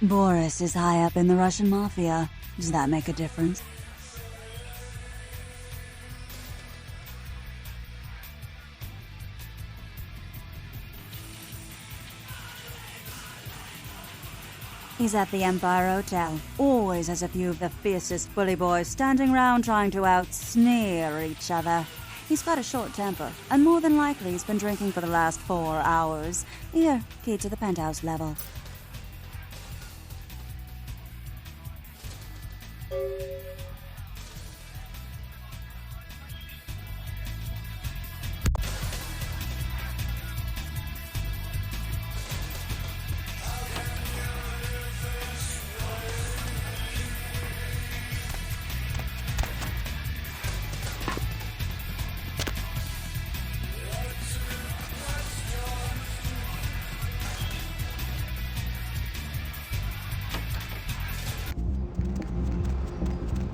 Boris is high up in the Russian mafia. Does that make a difference? He's at the Empire Hotel. Always has a few of the fiercest bully boys standing round trying to out-sneer each other. He's got a short temper, and more than likely he's been drinking for the last 4 hours. Here, key to the penthouse level.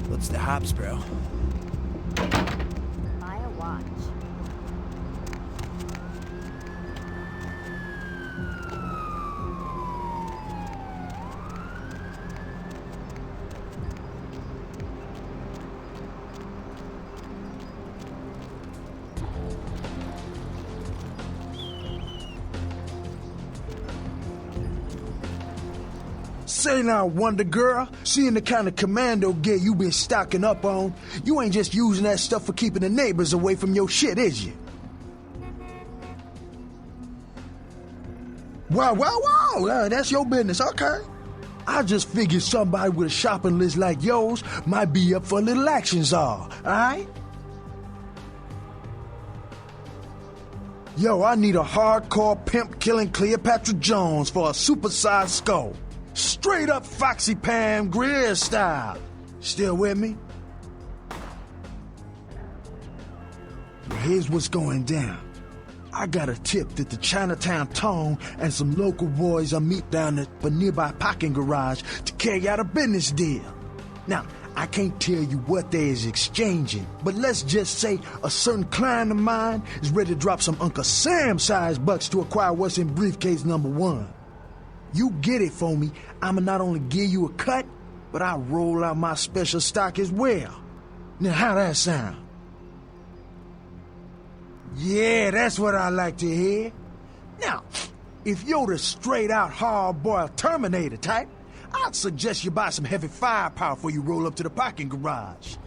What's the hops, bro?
Buy a watch.
Say now, Wonder Girl, seeing the kind of commando gear you been stocking up on, you ain't just using that stuff for keeping the neighbors away from your shit, is you? Wow, that's your business, okay. I just figured somebody with a shopping list like yours might be up for a little action, czar, alright? Yo, I need a hardcore pimp killing Cleopatra Jones for a supersized skull. Straight up Foxy Pam Grier style. Still with me? Well, here's what's going down. I got a tip that the Chinatown Tone and some local boys are meet down at a nearby parking garage to carry out a business deal. Now, I can't tell you what they is exchanging, but let's just say a certain client of mine is ready to drop some Uncle Sam-sized bucks to acquire what's in briefcase number 1. You get it for me, I'ma not only give you a cut, but I'll roll out my special stock as well. Now, how that sound? Yeah, that's what I like to hear. Now, if you're the straight-out hard-boiled Terminator type, I'd suggest you buy some heavy firepower before you roll up to the parking garage.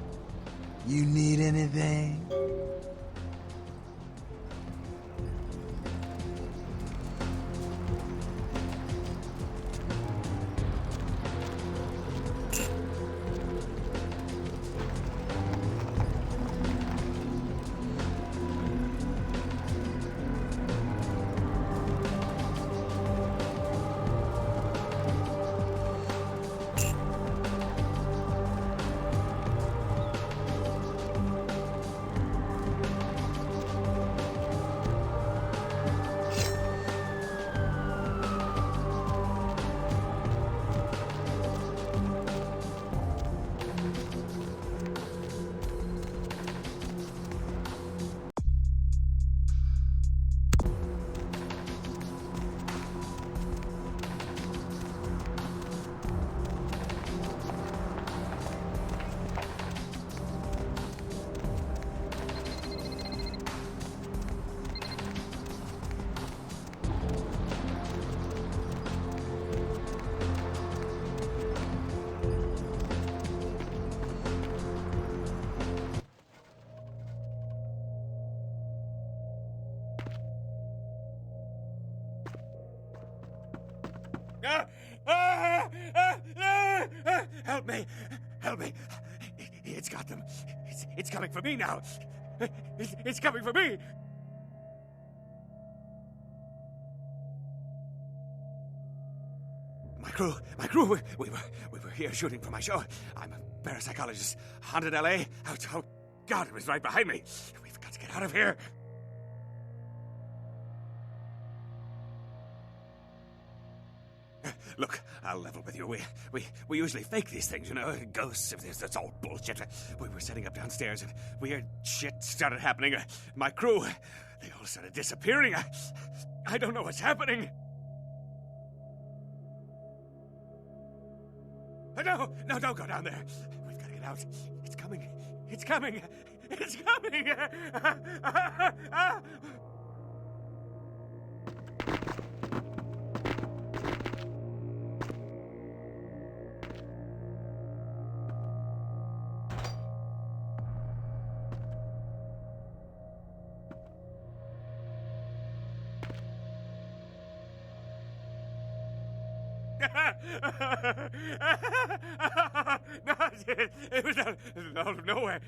You need anything?
Help me! Help me! It's got them. It's coming for me now. It's coming for me! My crew, we were here shooting for my show. I'm a parapsychologist, haunted LA. Oh, God, it was right behind me. We've got to get out of here. Look, I'll level with you. We usually fake these things, you know, ghosts. That's all bullshit. We were setting up downstairs, and weird shit started happening. My crew, they all started disappearing. I don't know what's happening. No, don't go down there. We've got to get out. It's coming. It's coming. It's coming. No, it was out of nowhere.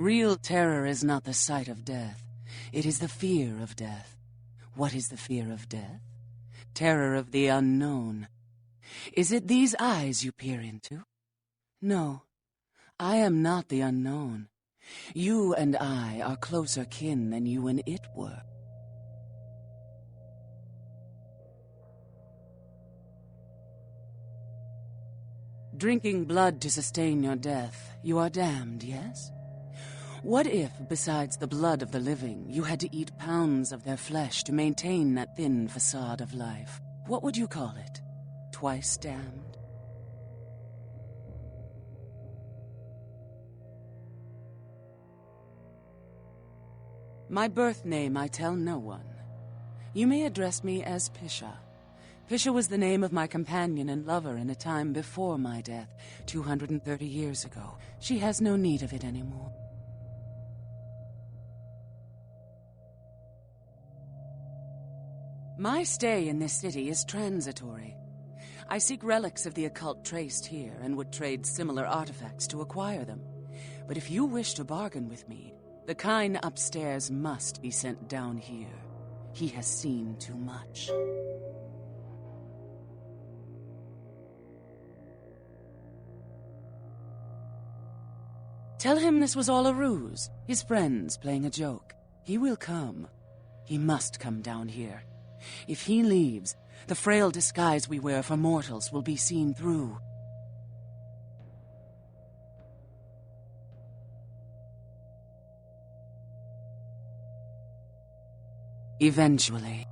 Real terror is not the sight of death. It is the fear of death. What is the fear of death? Terror of the unknown. Is it these eyes you peer into? No, I am not the unknown. You and I are closer kin than you and it were. Drinking blood to sustain your death, you are damned, yes? What if, besides the blood of the living, you had to eat pounds of their flesh to maintain that thin facade of life? What would you call it? Twice damned? My birth name I tell no one. You may address me as Pisha. Pisha was the name of my companion and lover in a time before my death, 230 years ago. She has no need of it anymore. My stay in this city is transitory. I seek relics of the occult traced here and would trade similar artifacts to acquire them. But if you wish to bargain with me, the kind upstairs must be sent down here. He has seen too much. Tell him this was all a ruse, his friends playing a joke. He will come. He must come down here. If he leaves, the frail disguise we wear for mortals will be seen through. Eventually.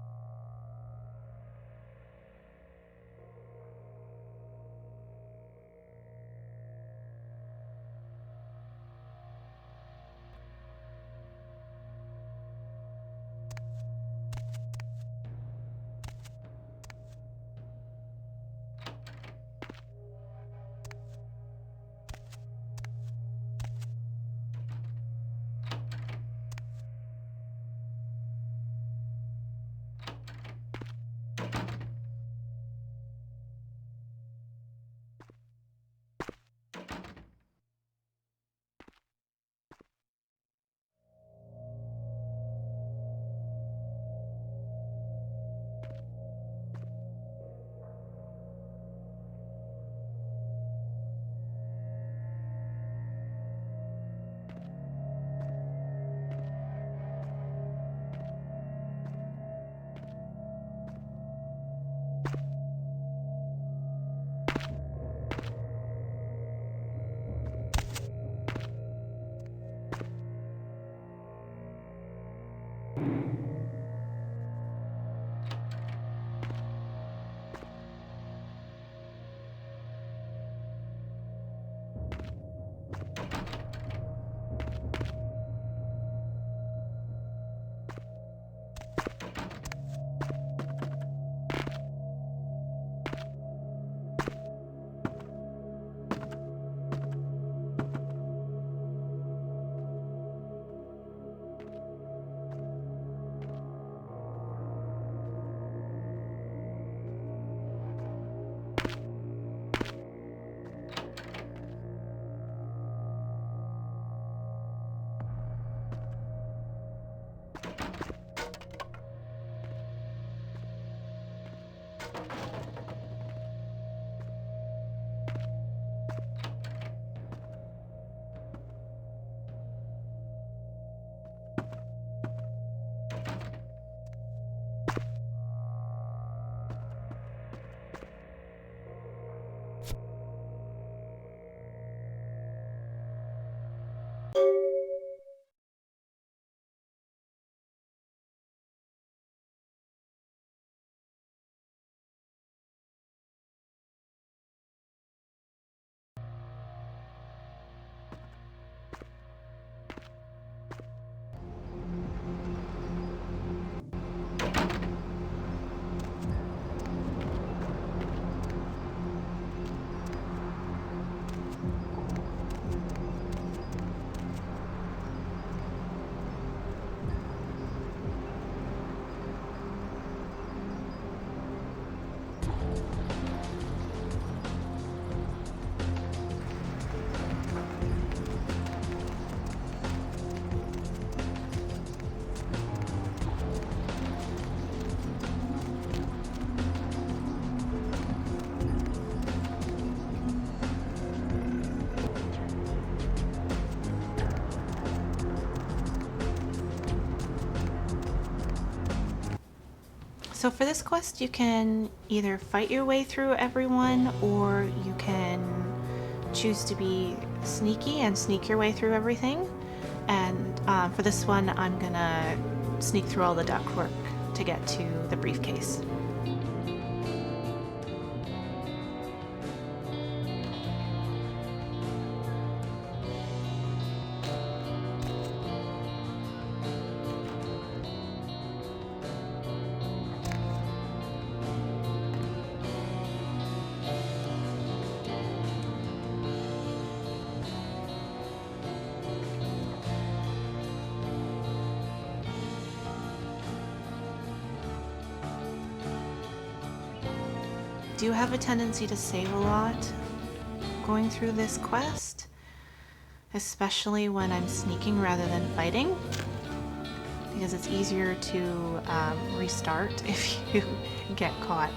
So for this quest, you can either fight your way through everyone, or you can choose to be sneaky and sneak your way through everything. And for this one, I'm gonna sneak through all the ductwork to get to the briefcase. Do you have a tendency to save a lot going through this quest? Especially when I'm sneaking rather than fighting? Because it's easier to restart if you get caught.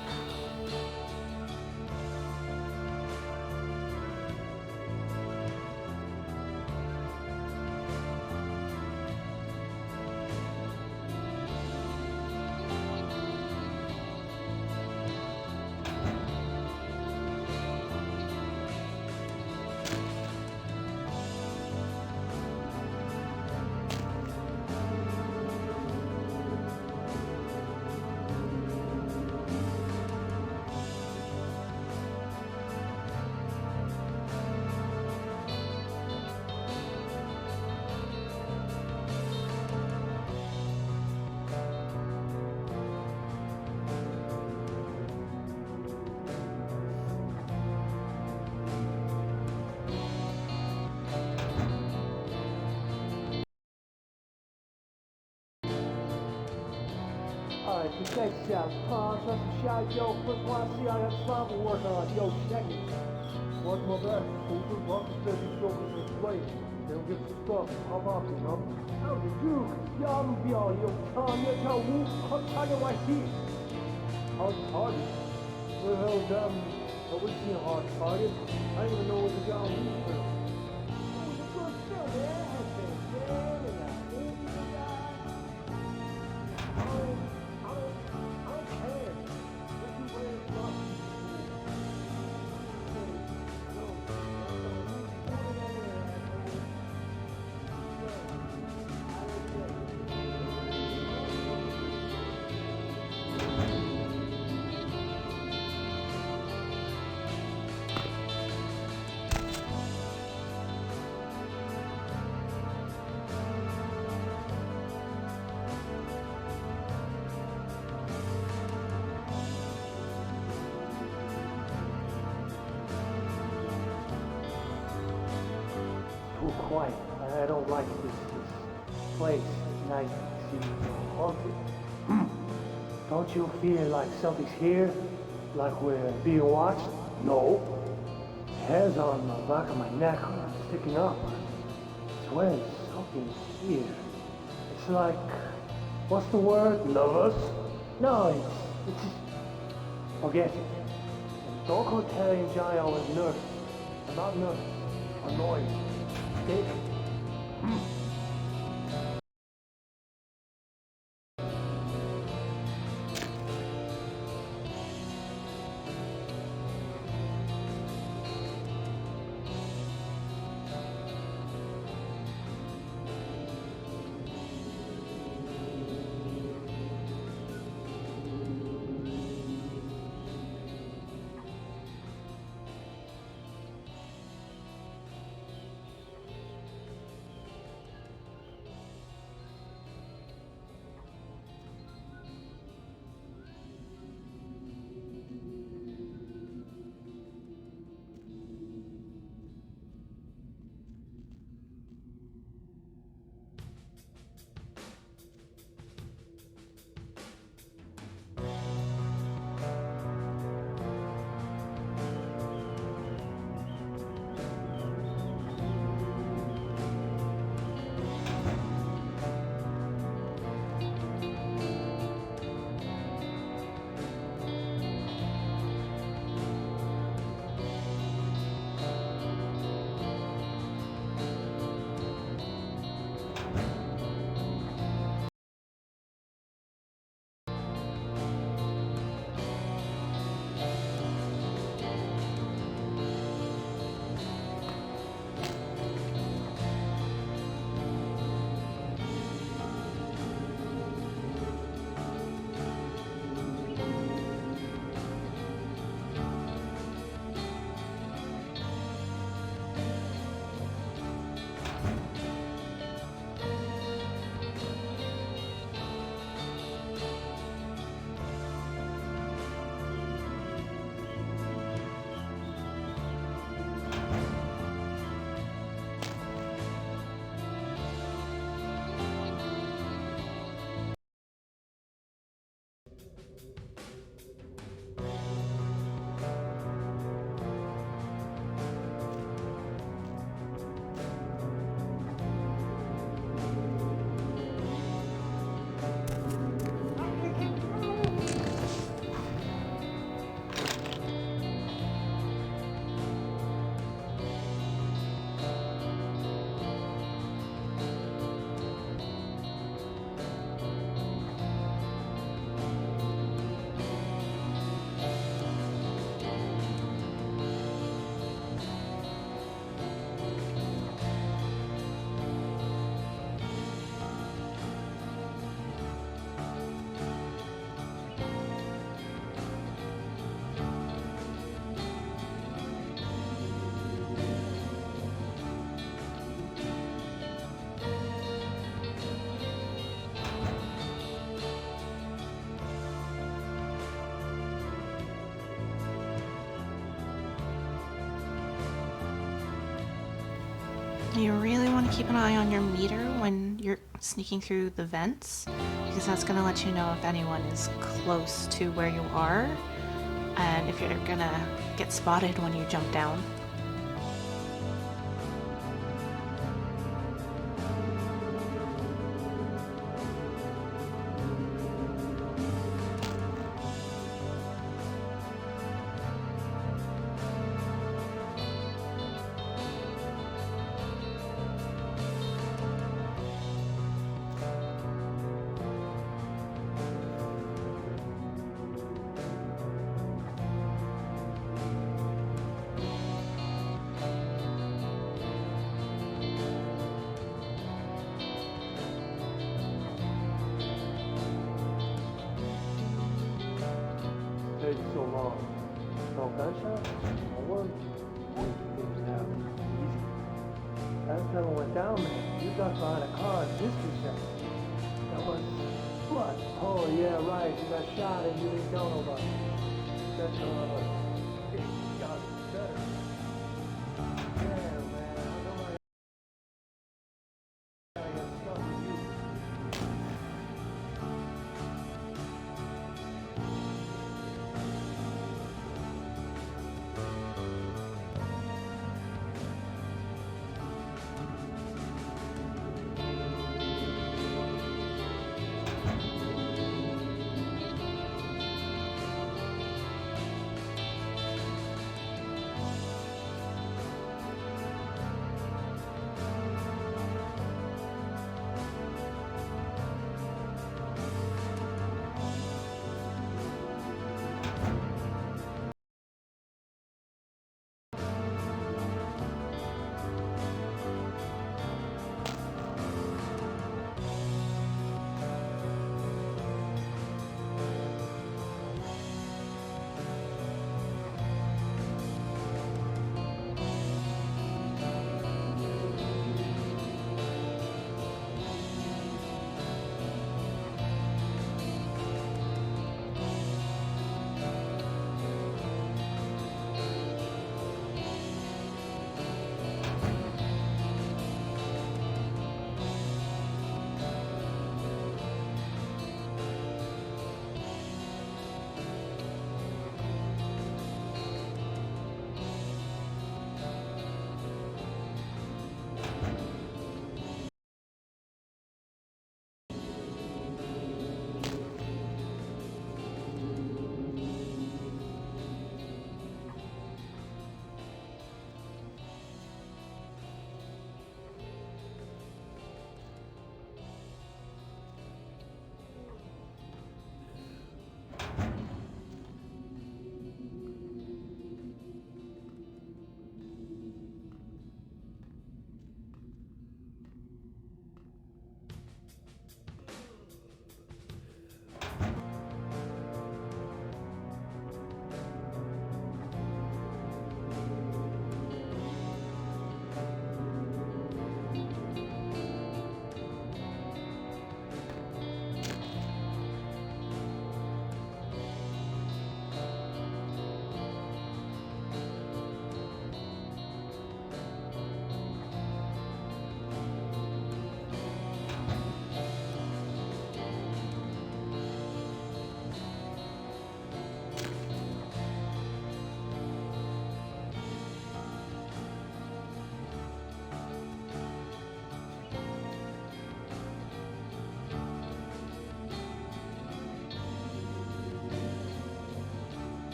Alright, so check this out. Pawns, that's some shot, yo. First one, see how that song will work on. Yo, check it. What's my bad? Super, what the special jokers in place? They don't give a fuck. How about you, know? How do you? Y'all be all yo, Tom, you tell who? I'm talking right here. Hard target? Where the hell is that? Oh, we seen a hard target. I didn't even know what the guy was for. It was a good film, man. I said, yeah, and I think the guy. Too quiet. I don't like this place at night. It seems haunted. Don't you feel like something's here? Like we're being watched? No. Hairs on the back of my neck are sticking up. I swear there's something here. It's like, what's the word? Nervous? No, it's just, forget it. Don't go telling Johnny I was nervous. I'm not nervous. Annoyed. Scared.
You really want to keep an eye on your meter when you're sneaking through the vents, because that's going to let you know if anyone is close to where you are, and if you're going to get spotted when you jump down.
Taking so long. No gunshot? No work? Things happen. Easy. Last time I went down there, you got behind a car and history check. That was what? Oh yeah, right. You got shot and you didn't tell nobody. That's it got better. Yeah, man. I know I got stuck with you.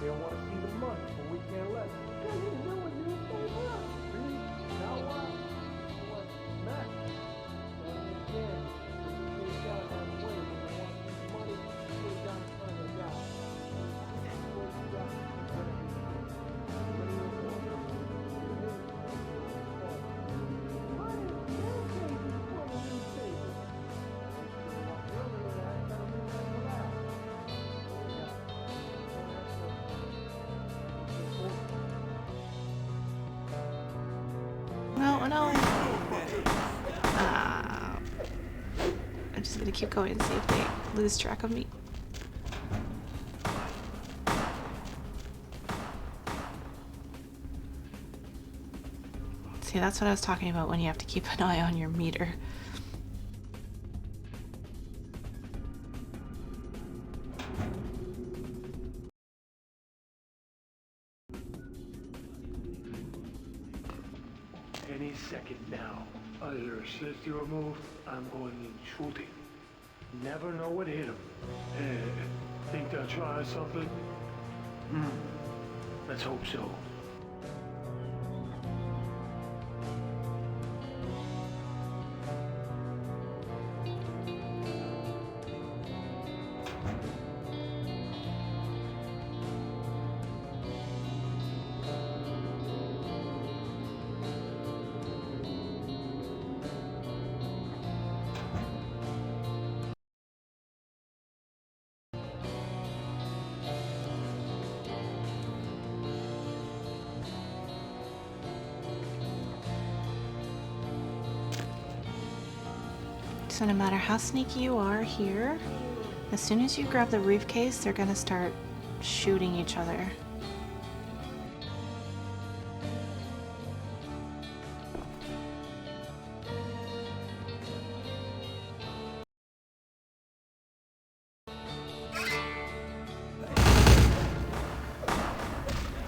They don't want to see the money, but we can't let them. Because you knew what you were saying. See? Now what? What? Smack. Again, we got to have a way. When they want to see the money, put it down in front of the guy. What you got?
gonna keep going and see if they lose track of me. See, that's what I was talking about when you have to keep an eye on your meter.
Any second now. I hear a slit to remove. I'm going in shooting. Never know what hit him. Think they'll try something? Let's hope so.
So no matter how sneaky you are here, as soon as you grab the briefcase, they're gonna start shooting each other.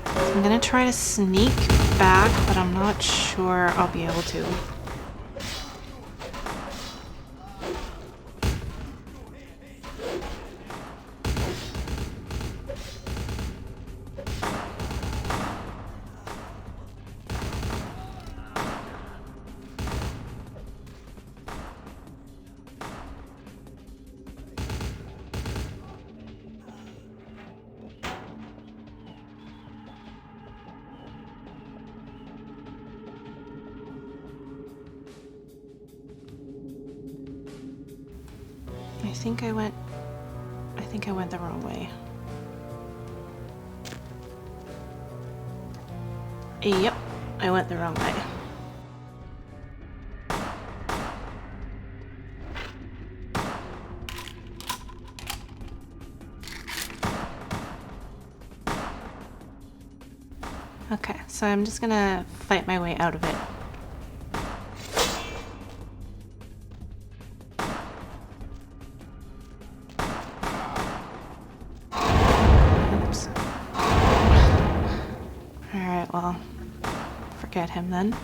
So I'm gonna try to sneak back, but I'm not sure I'll be able to. I think I went the wrong way. Yep, I went the wrong way. Okay, so I'm just gonna fight my way out of it. Well, forget him then.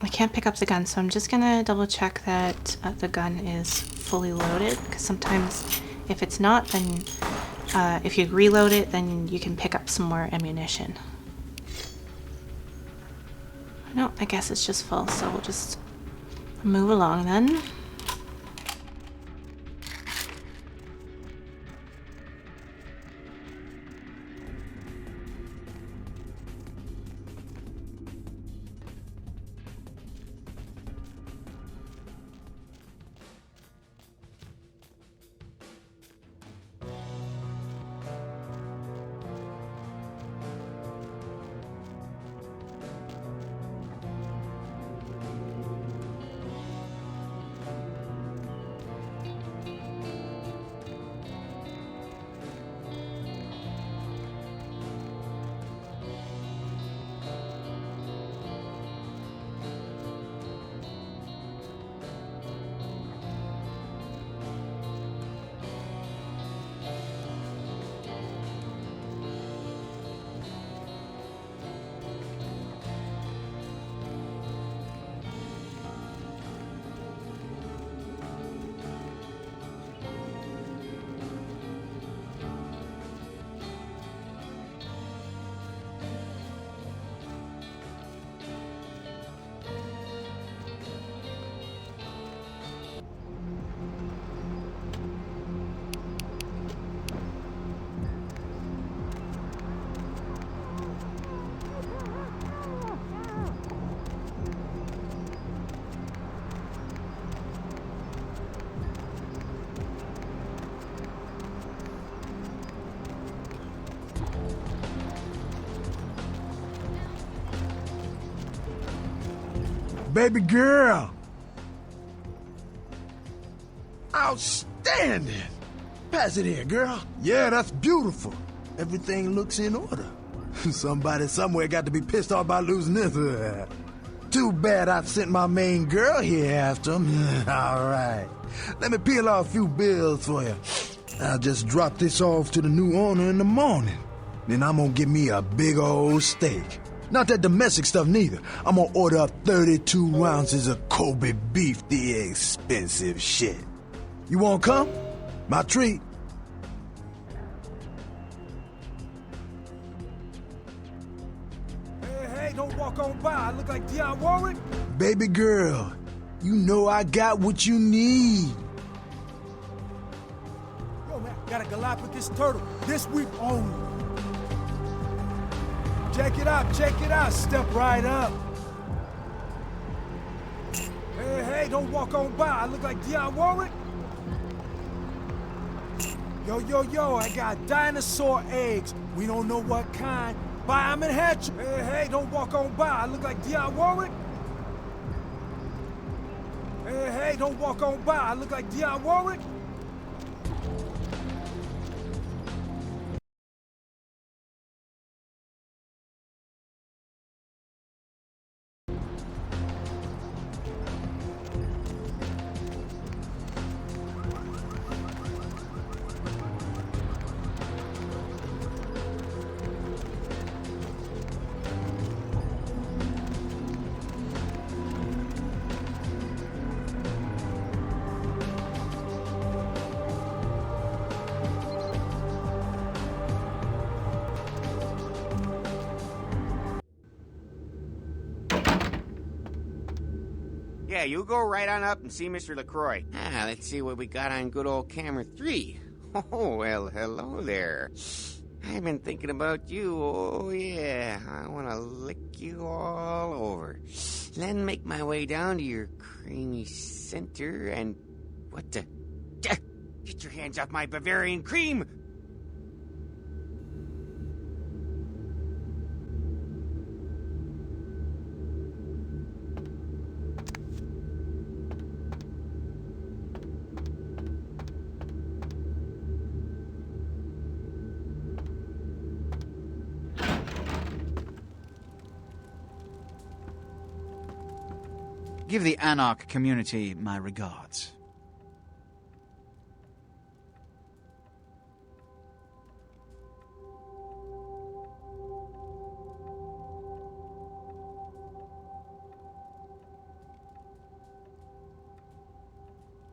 I can't pick up the gun, so I'm just gonna double check that the gun is fully loaded, because sometimes if it's not, then if you reload it, then you can pick up some more ammunition. No, I guess it's just full, so we'll just move along then.
Baby girl! Outstanding! Pass it here, girl. Yeah, that's beautiful. Everything looks in order. Somebody somewhere got to be pissed off by losing this. Too bad I sent my main girl here after him. All right. Let me peel off a few bills for you. I'll just drop this off to the new owner in the morning. Then I'm gonna get me a big old steak. Not that domestic stuff neither. I'm gonna order up 32 ounces of Kobe beef, the expensive shit. You wanna come? My treat.
Hey, don't walk on by. I look like Dionne Warwick?
Baby girl, you know I got what you need.
Yo, man, got a Galapagos turtle this week only. Check it out, step right up. Hey, don't walk on by. I look like Dionne Warwick? Yo, I got dinosaur eggs. We don't know what kind. Buy them and hatch them. Hey, don't walk on by. I look like Dionne Warwick? Hey, don't walk on by. I look like Dionne Warwick?
Yeah, you go right on up and see Mr. LaCroix. Let's see what we got on good old camera 3. Oh, well, hello there. I've been thinking about you. Oh, yeah. I want to lick you all over. Then make my way down to your creamy center and... What the... Get your hands off my Bavarian cream!
Give the Anarch community my regards.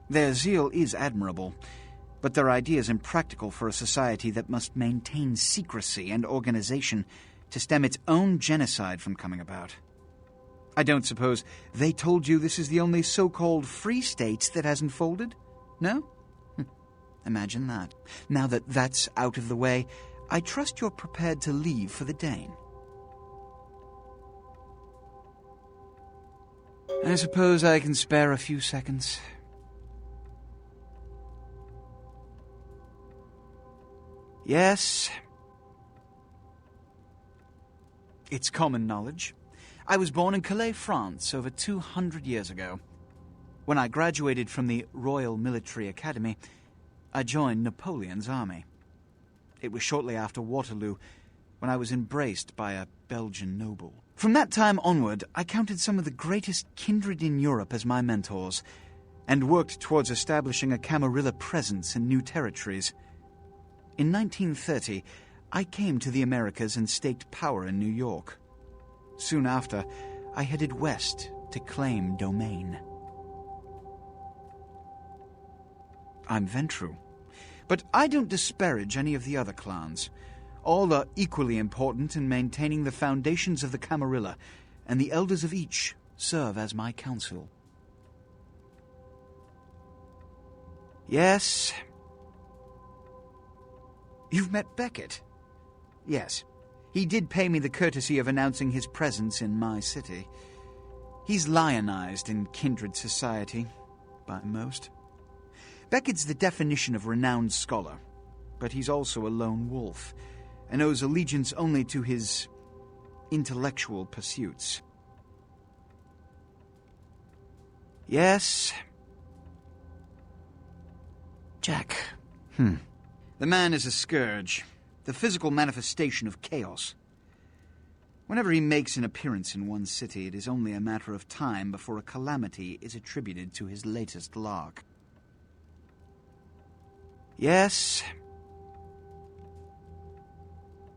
Their zeal is admirable, but their idea is impractical for a society that must maintain secrecy and organization to stem its own genocide from coming about. I don't suppose they told you this is the only so-called free state that hasn't folded? No? Imagine that. Now that that's out of the way, I trust you're prepared to leave for the Dane. I suppose I can spare a few seconds. Yes. It's common knowledge. I was born in Calais, France, over 200 years ago. When I graduated from the Royal Military Academy, I joined Napoleon's army. It was shortly after Waterloo, when I was embraced by a Belgian noble. From that time onward, I counted some of the greatest kindred in Europe as my mentors, and worked towards establishing a Camarilla presence in new territories. In 1930, I came to the Americas and staked power in New York. Soon after, I headed west to claim domain. I'm Ventrue, but I don't disparage any of the other clans. All are equally important in maintaining the foundations of the Camarilla, and the elders of each serve as my council. Yes. You've met Beckett? Yes. He did pay me the courtesy of announcing his presence in my city. He's lionized in kindred society, by most. Beckett's the definition of renowned scholar, but he's also a lone wolf, and owes allegiance only to his intellectual pursuits. Yes?
Jack.
The man is a scourge, the physical manifestation of chaos. Whenever he makes an appearance in one city, it is only a matter of time before a calamity is attributed to his latest lark. Yes?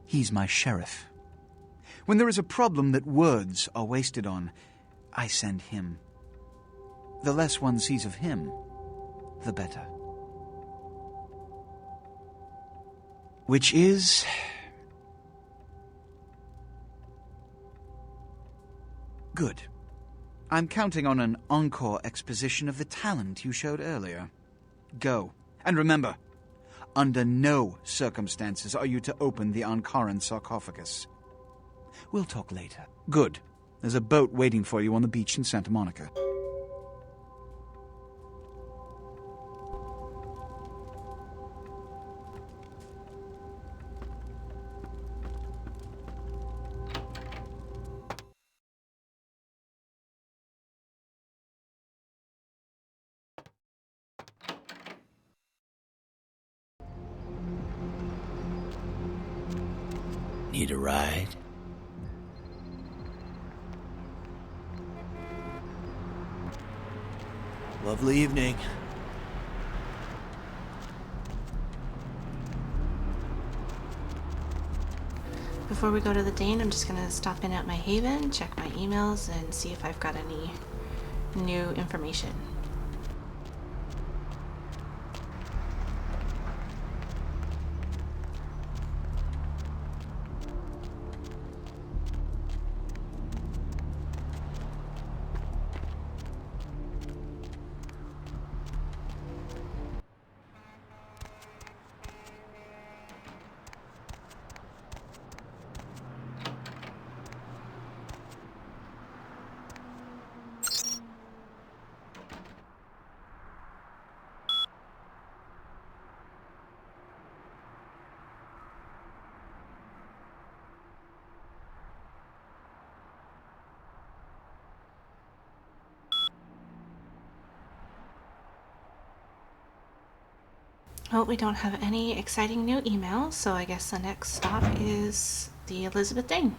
He's my sheriff. When there is a problem that words are wasted on, I send him. The less one sees of him, the better. Which is... good. I'm counting on an encore exposition of the talent you showed earlier. Go. And remember, under no circumstances are you to open the Ankaran sarcophagus. We'll talk later. Good. There's a boat waiting for you on the beach in Santa Monica.
Need a ride?
Lovely evening.
Before we go to the Dane, I'm just gonna stop in at my haven, check my emails, and see if I've got any new information. Well, we don't have any exciting new emails, so I guess the next stop is the Elizabeth Dane.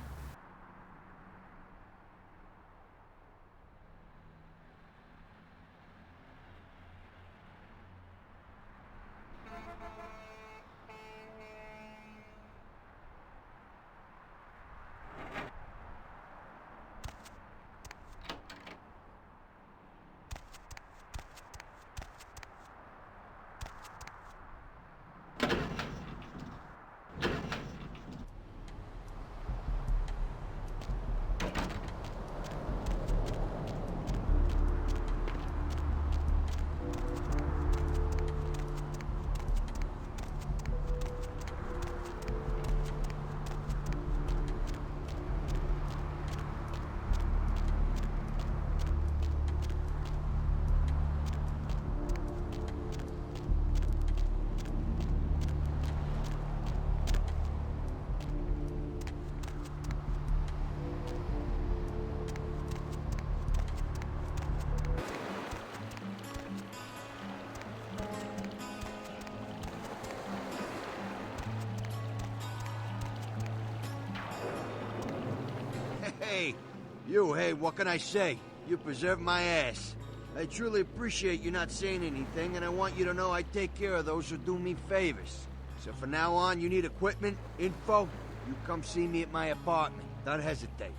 Hey, what can I say? You preserved my ass. I truly appreciate you not saying anything, and I want you to know I take care of those who do me favors. So from now on, you need equipment, info, you come see me at my apartment. Don't hesitate.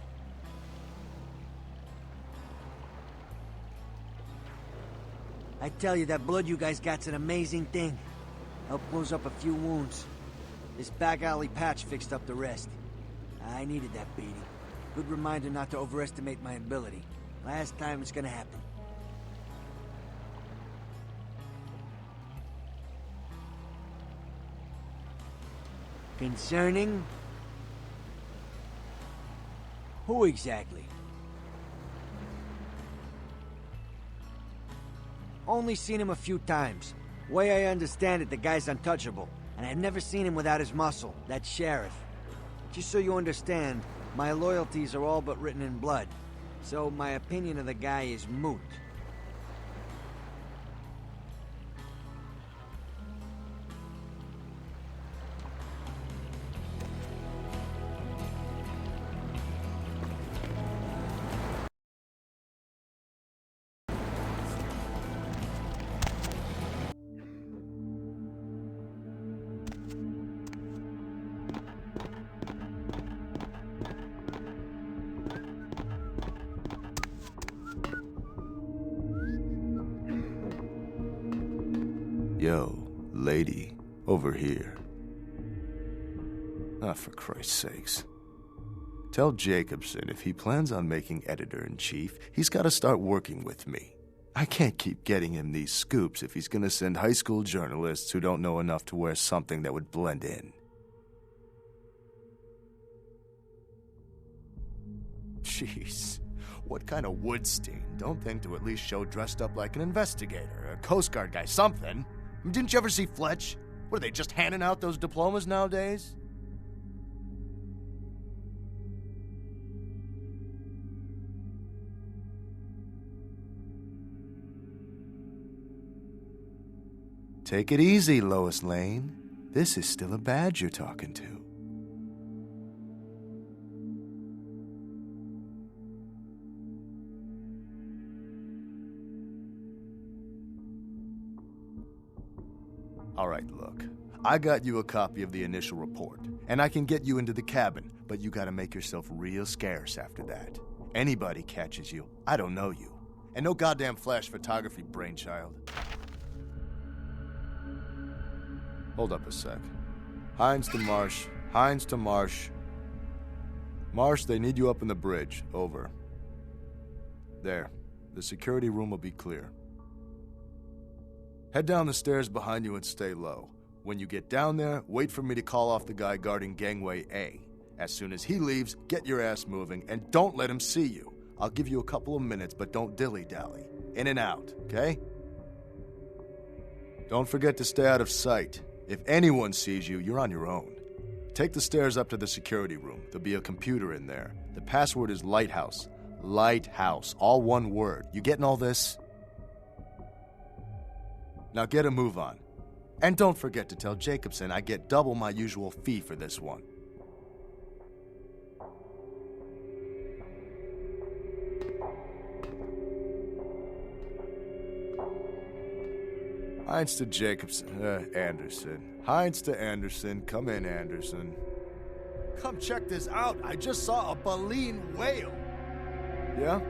I tell you, that blood you guys got's an amazing thing. Helped close up a few wounds. This back alley patch fixed up the rest. I needed that beating. Good reminder not to overestimate my ability. Last time it's gonna happen. Concerning? Who exactly? Only seen him a few times. Way I understand it, the guy's untouchable. And I've never seen him without his muscle, that sheriff. Just so you understand, my loyalties are all but written in blood. So my opinion of the guy is moot.
Yo, lady, over here. Ah, for Christ's sakes. Tell Jacobson if he plans on making editor-in-chief, he's got to start working with me. I can't keep getting him these scoops if he's going to send high school journalists who don't know enough to wear something that would blend in. Jeez, what kind of Woodstein don't think to at least show dressed up like an investigator, a Coast Guard guy, something? Didn't you ever see Fletch? What, are they just handing out those diplomas nowadays? Take it easy, Lois Lane. This is still a badge you're talking to. All right, look. I got you a copy of the initial report, and I can get you into the cabin, but you gotta make yourself real scarce after that. Anybody catches you, I don't know you. And no goddamn flash photography, brainchild. Hold up a sec. Hines to Marsh. Hines to Marsh. Marsh, they need you up in the bridge. Over. There. The security room will be clear. Head down the stairs behind you and stay low. When you get down there, wait for me to call off the guy guarding Gangway A. As soon as he leaves, get your ass moving, and don't let him see you. I'll give you a couple of minutes, but don't dilly-dally. In and out, okay? Don't forget to stay out of sight. If anyone sees you, you're on your own. Take the stairs up to the security room. There'll be a computer in there. The password is Lighthouse. Lighthouse. All one word. You getting all this? Now get a move on. And don't forget to tell Jacobson I get double my usual fee for this one. Hines to Jacobson. Anderson. Hines to Anderson. Come in, Anderson. Come check this out. I just saw a baleen whale. Yeah?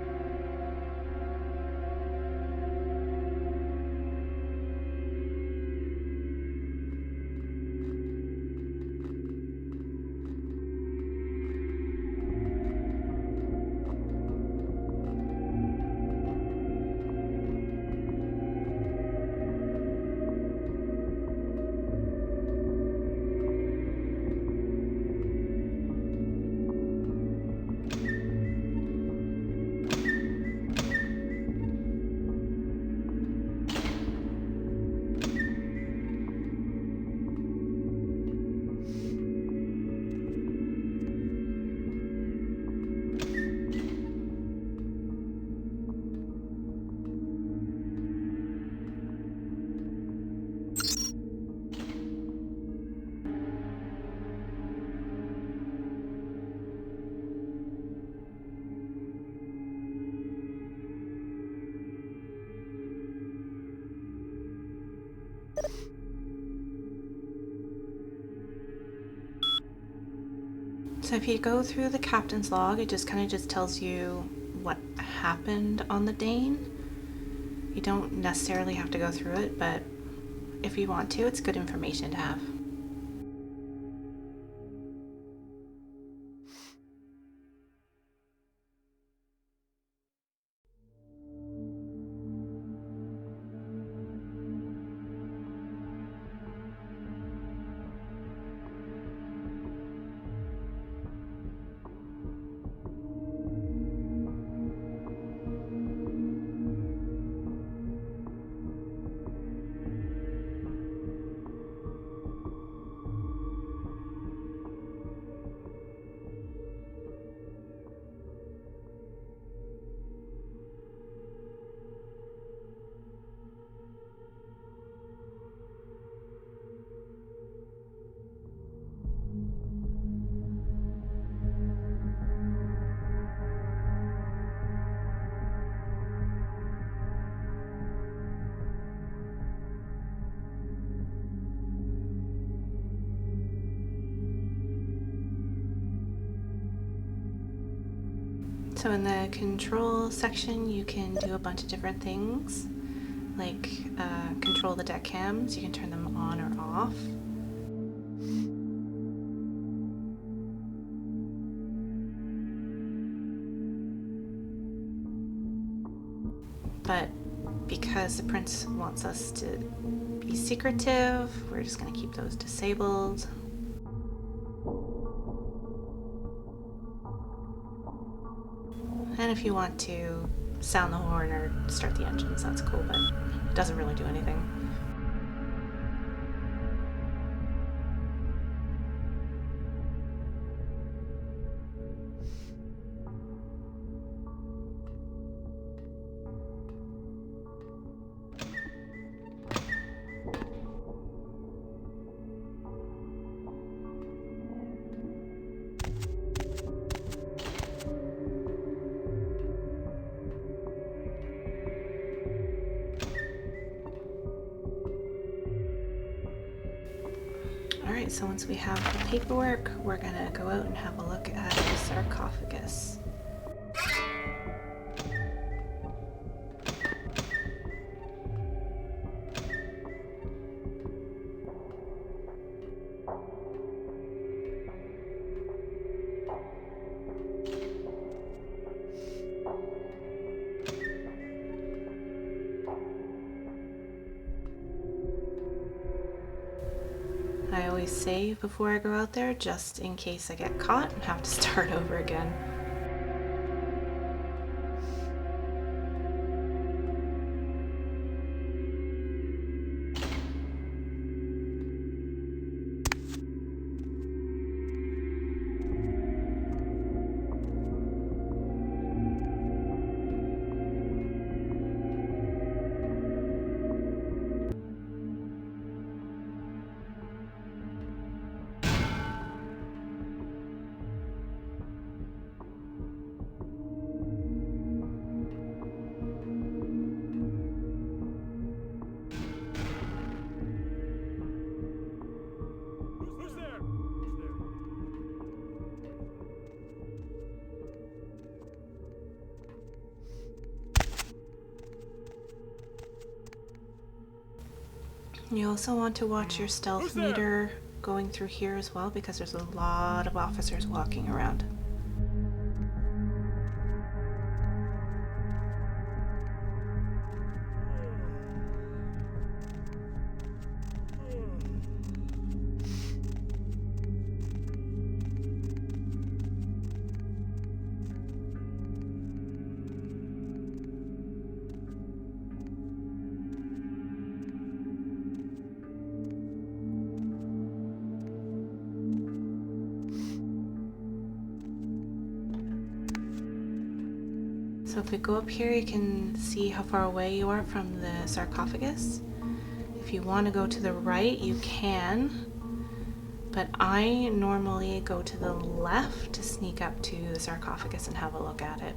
So if you go through the captain's log, it just kind of just tells you what happened on the Dane. You don't necessarily have to go through it, but if you want to, it's good information to have. So in the control section, you can do a bunch of different things. like control the deck cams. You can turn them on or off. But because the prince wants us to be secretive, we're just going to keep those disabled. And if you want to sound the horn or start the engines, that's cool, but it doesn't really do anything. Alright, so once we have the paperwork, we're gonna go out and have a look at the sarcophagus. I always save before I go out there, just in case I get caught and have to start over again. You also want to watch your stealth meter going through here as well, because there's a lot of officers walking around. So if we go up here, you can see how far away you are from the sarcophagus. If you want to go to the right, you can, but I normally go to the left to sneak up to the sarcophagus and have a look at it.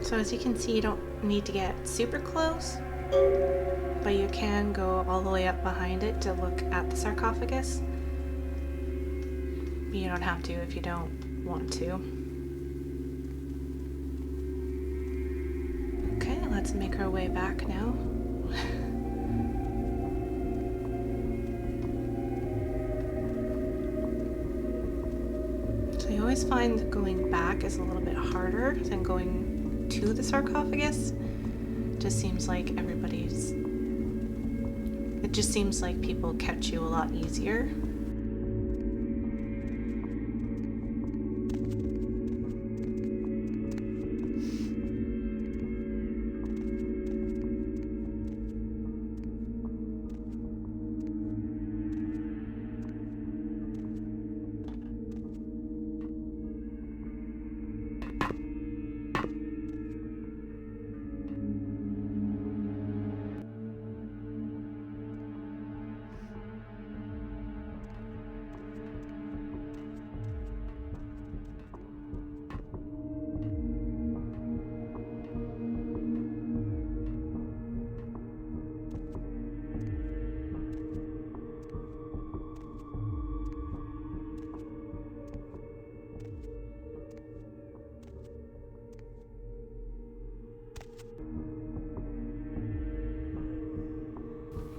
So as you can see, you don't need to get super close, but you can go all the way up behind it to look at the sarcophagus. You don't have to if you don't want to. Okay, let's make our way back now. always find going back is a little bit harder than going to the sarcophagus. Just seems like it just seems like people catch you a lot easier.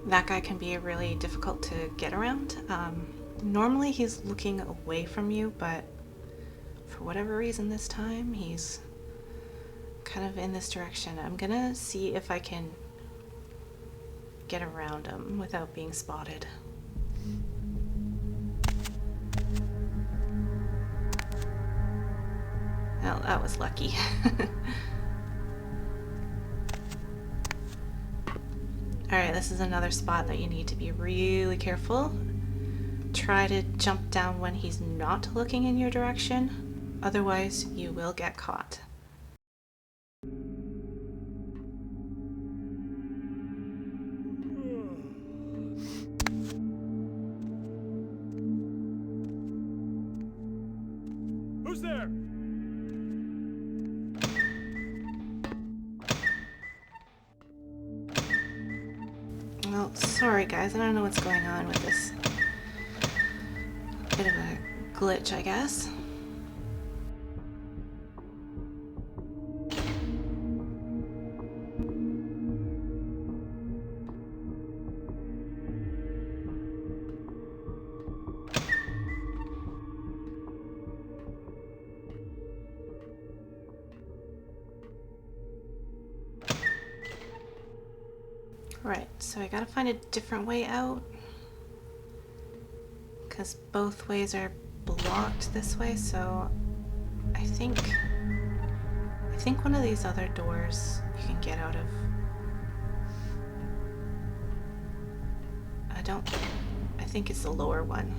That guy can be really difficult to get around. Normally he's looking away from you, but for whatever reason this time he's kind of in this direction. I'm gonna see if I can get around him without being spotted. Well, that was lucky. Alright, this is another spot that you need to be really careful. Try to jump down when he's not looking in your direction, otherwise you will get caught.
Who's there?
Well, sorry guys, I don't know what's going on with this. Bit of a glitch, I guess. Right, so I gotta find a different way out, because both ways are blocked this way, so I think one of these other doors you can get out of. I think it's the lower one.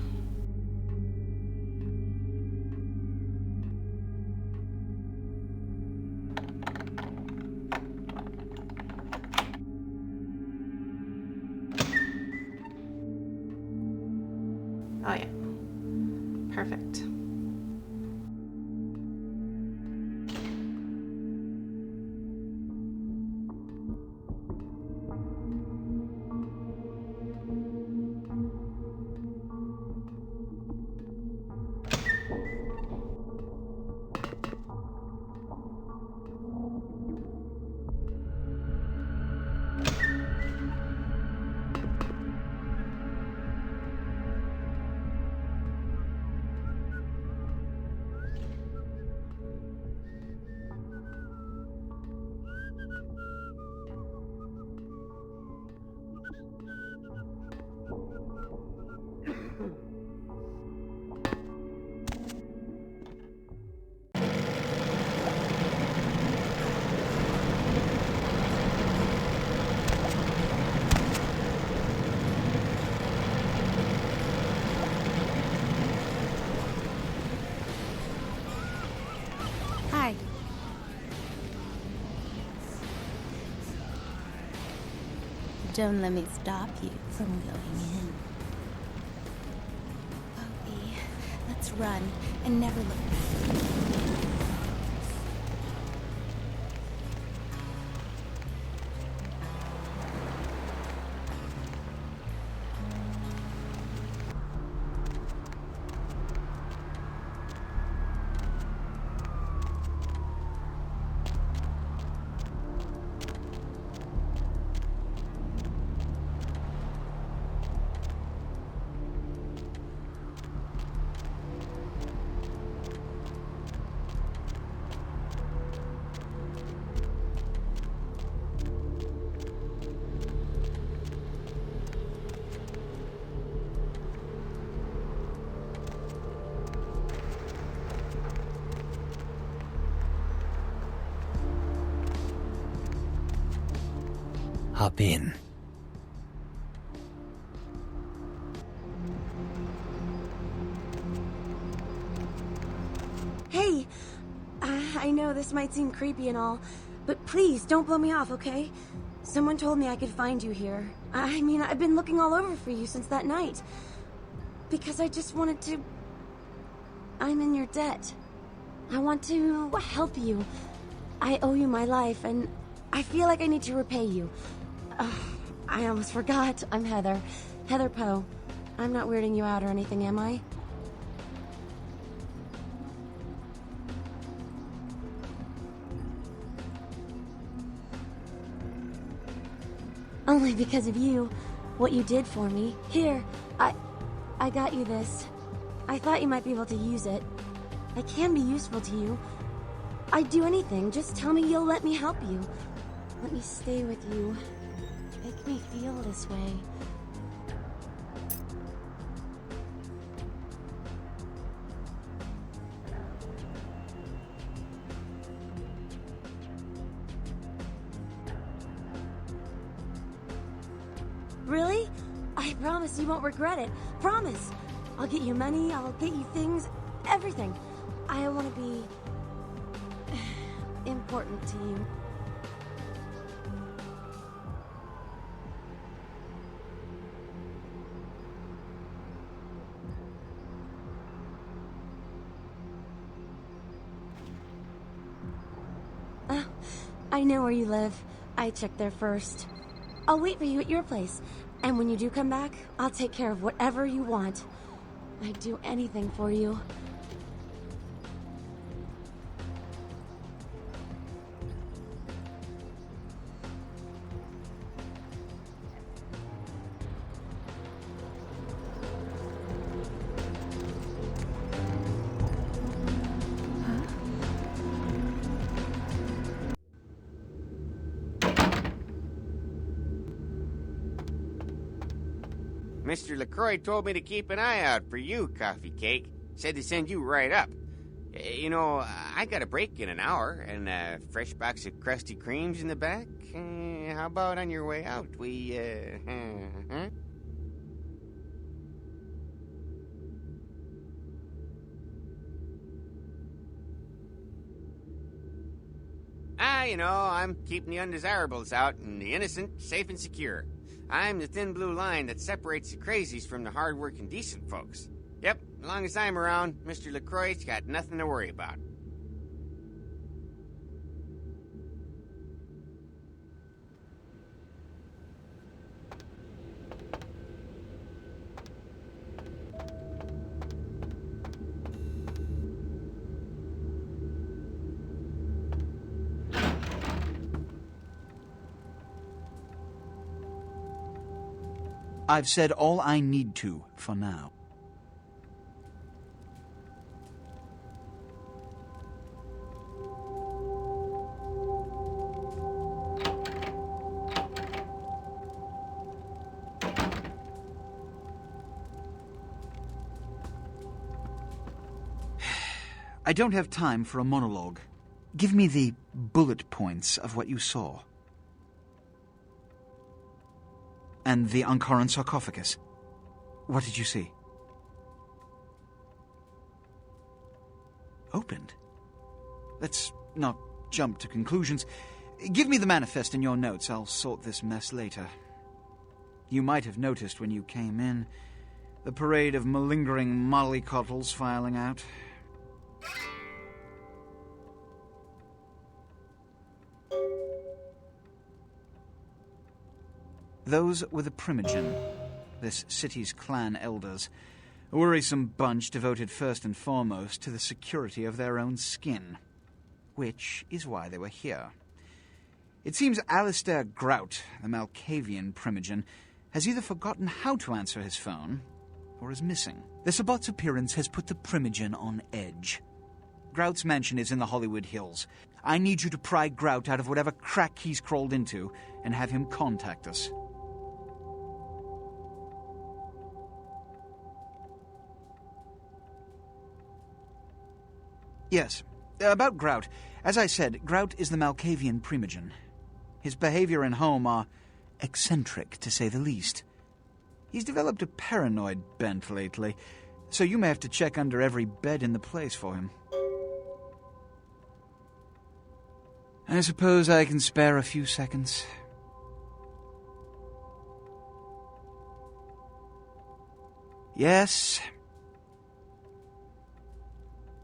Oh yeah, perfect.
Hi. Don't let me stop you from going in. Okay, let's run and never look back.
hop in.
Hey, I know this might seem creepy and all, but please don't blow me off, okay? Someone told me I could find you here. I mean, I've been looking all over for you since that night. Because I just wanted to... I'm in your debt. I want to help you. I owe you my life, and I feel like I need to repay you. I almost forgot. I'm Heather. Heather Poe. I'm not weirding you out or anything, am I? Only because of you. What you did for me. Here, I got you this. I thought you might be able to use it. I can be useful to you. I'd do anything. Just tell me you'll let me help you. Let me stay with you. Make me feel this way. Really? I promise you won't regret it. Promise. I'll get you money, I'll get you things, everything. I want to be important to you. I know where you live. I checked there first. I'll wait for you at your place. And when you do come back, I'll take care of whatever you want. I'd do anything for you.
Mr. LaCroix told me to keep an eye out for you, Coffee Cake. Said to send you right up. You know, I got a break in an hour, and a fresh box of Krusty Kremes in the back. How about on your way out, we, huh? You know, I'm keeping the undesirables out and the innocent safe and secure. I'm the thin blue line that separates the crazies from the hard-working decent folks. Yep, as long as I'm around, Mr. LaCroix's got nothing to worry about.
I've said all I need to for now. I don't have time for a monologue. Give me the bullet points of what you saw. And the Ankaran sarcophagus. What did you see? Opened? Let's not jump to conclusions. Give me the manifest in your notes. I'll sort this mess later. You might have noticed when you came in the parade of malingering mollycoddles filing out. Those were the Primogen, this city's clan elders, a worrisome bunch devoted first and foremost to the security of their own skin, which is why they were here. It seems Alistair Grout, the Malkavian Primogen, has either forgotten how to answer his phone or is missing. The Sabbat's appearance has put the Primogen on edge. Grout's mansion is in the Hollywood Hills. I need you to pry Grout out of whatever crack he's crawled into and have him contact us. Yes, about Grout. As I said, Grout is the Malkavian Primogen. His behavior and home are eccentric, to say the least. He's developed a paranoid bent lately, so you may have to check under every bed in the place for him. I suppose I can spare a few seconds. Yes.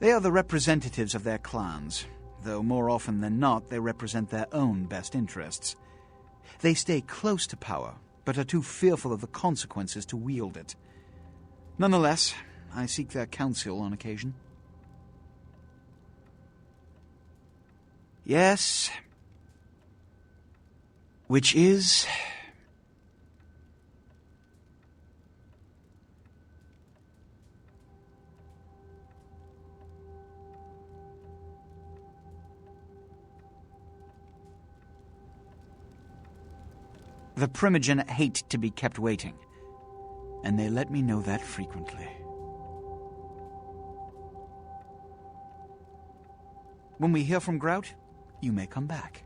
They are the representatives of their clans, though more often than not they represent their own best interests. They stay close to power, but are too fearful of the consequences to wield it. Nonetheless, I seek their counsel on occasion. Yes. Which is... The Primogen hate to be kept waiting, and they let me know that frequently. When we hear from Grout, you may come back.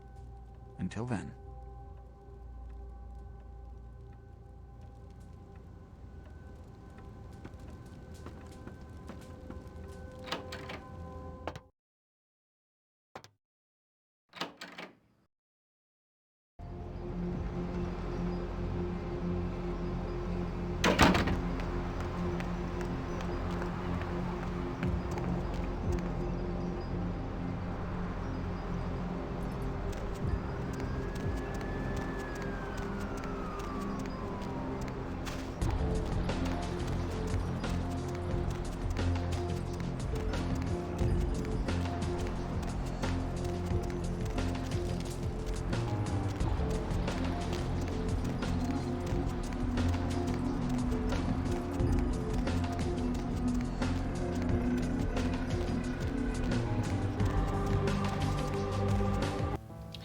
Until then.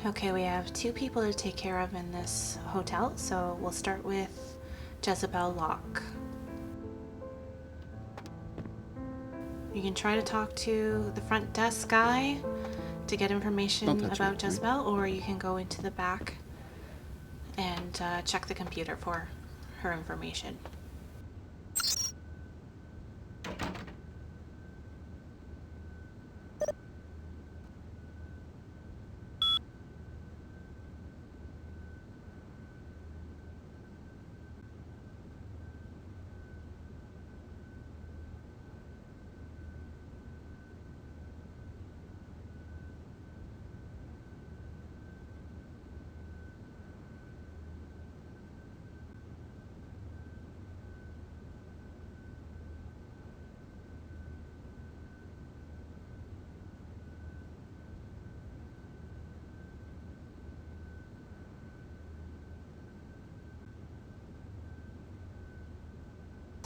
Okay, we have 2 people to take care of in this hotel, so we'll start with Jezebel Locke. You can try to talk to the front desk guy to get information about Jezebel, or you can go into the back and check the computer for her information.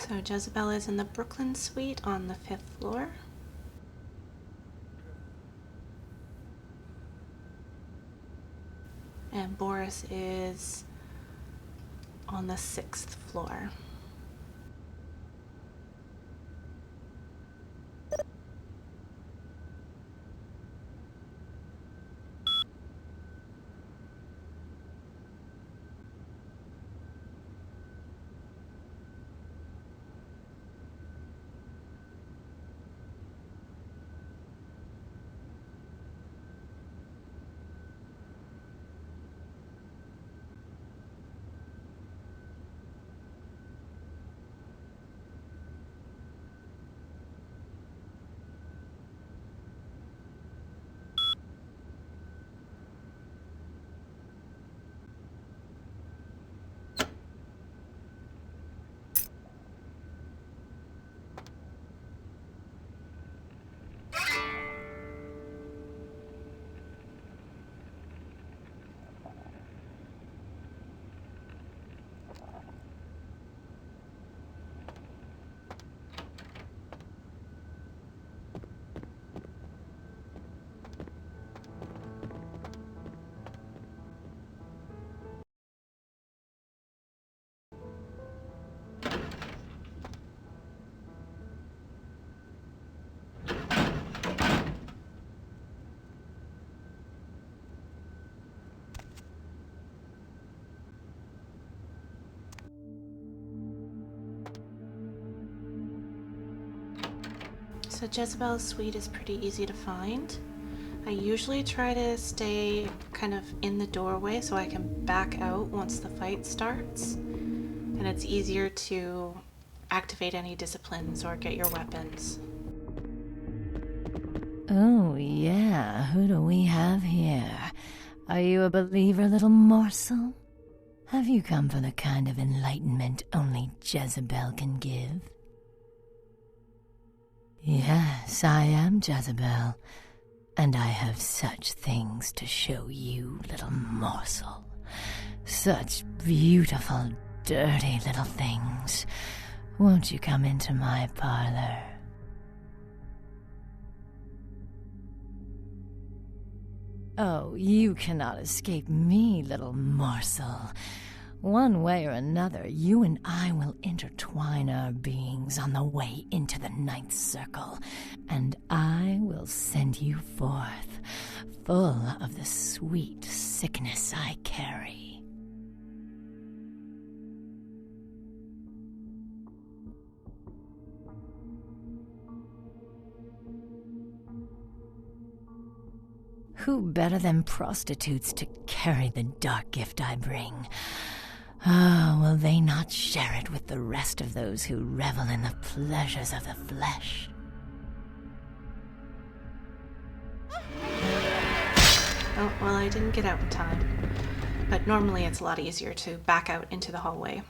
So Jezebel is in the Brooklyn suite on the 5th floor. And Boris is on the 6th floor. So Jezebel's suite is pretty easy to find. I usually try to stay kind of in the doorway so I can back out once the fight starts. And it's easier to activate any disciplines or get your weapons.
Oh, yeah. Who do we have here? Are you a believer, little morsel? Have you come for the kind of enlightenment only Jezebel can give? Yes, I am Jezebel, and I have such things to show you, little morsel. Such beautiful, dirty little things. Won't you come into my parlor? Oh, you cannot escape me, little morsel. One way or another, you and I will intertwine our beings on the way into the ninth circle, and I will send you forth, full of the sweet sickness I carry. Who better than prostitutes to carry the dark gift I bring? Ah, will they not share it with the rest of those who revel in the pleasures of the flesh?
Oh, well, I didn't get out in time. But normally it's a lot easier to back out into the hallway.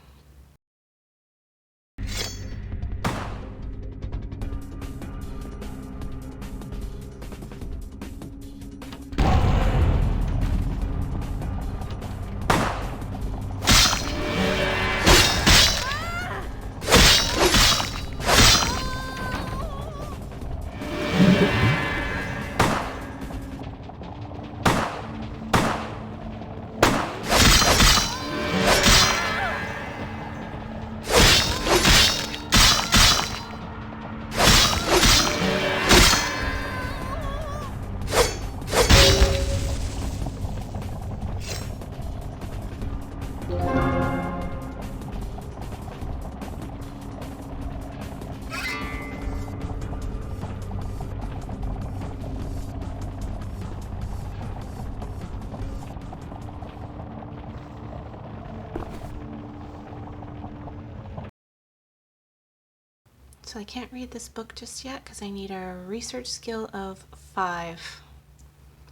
So I can't read this book just yet because I need a research skill of 5.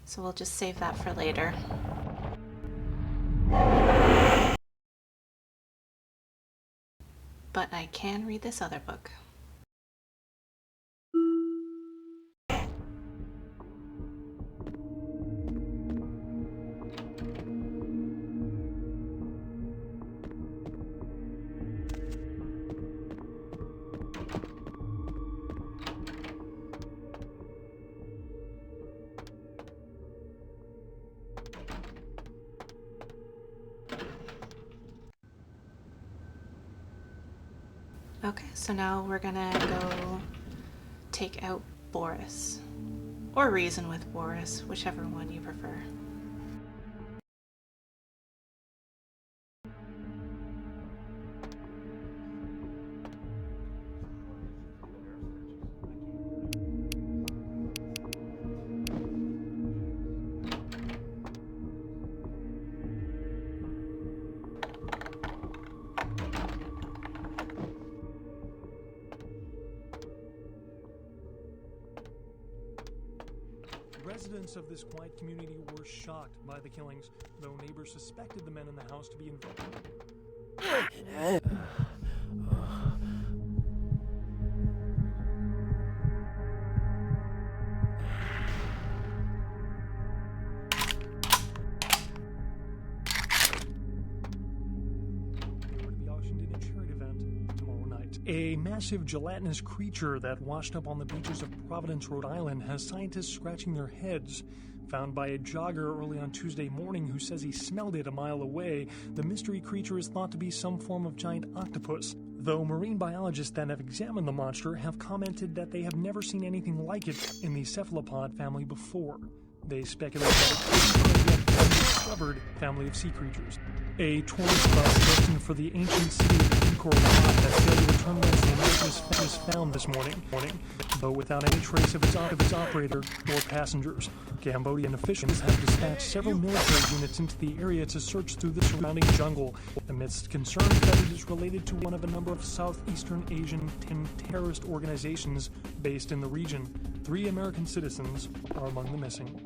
So we'll just save that for later. But I can read this other book. Okay, so now we're gonna go take out Boris. Or reason with Boris, whichever one you prefer.
Residents of this quiet community were shocked by the killings, though neighbors suspected the men in the house to be involved. A massive gelatinous creature that washed up on the beaches of Providence, Rhode Island, has scientists scratching their heads. Found by a jogger early on Tuesday morning who says he smelled it a mile away, the mystery creature is thought to be some form of giant octopus, though marine biologists that have examined the monster have commented that they have never seen anything like it in the cephalopod family before. They speculate that it could be an undiscovered family of sea creatures. A tourist bus destined for the ancient city of laboratory lab that failed to return Wednesday night was found this morning, though without any trace of its operator or passengers. Cambodian officials have dispatched several military units into the area to search through the surrounding jungle, amidst concerns that it is related to one of a number of Southeastern Asian terrorist organizations based in the region. 3 American citizens are among the missing.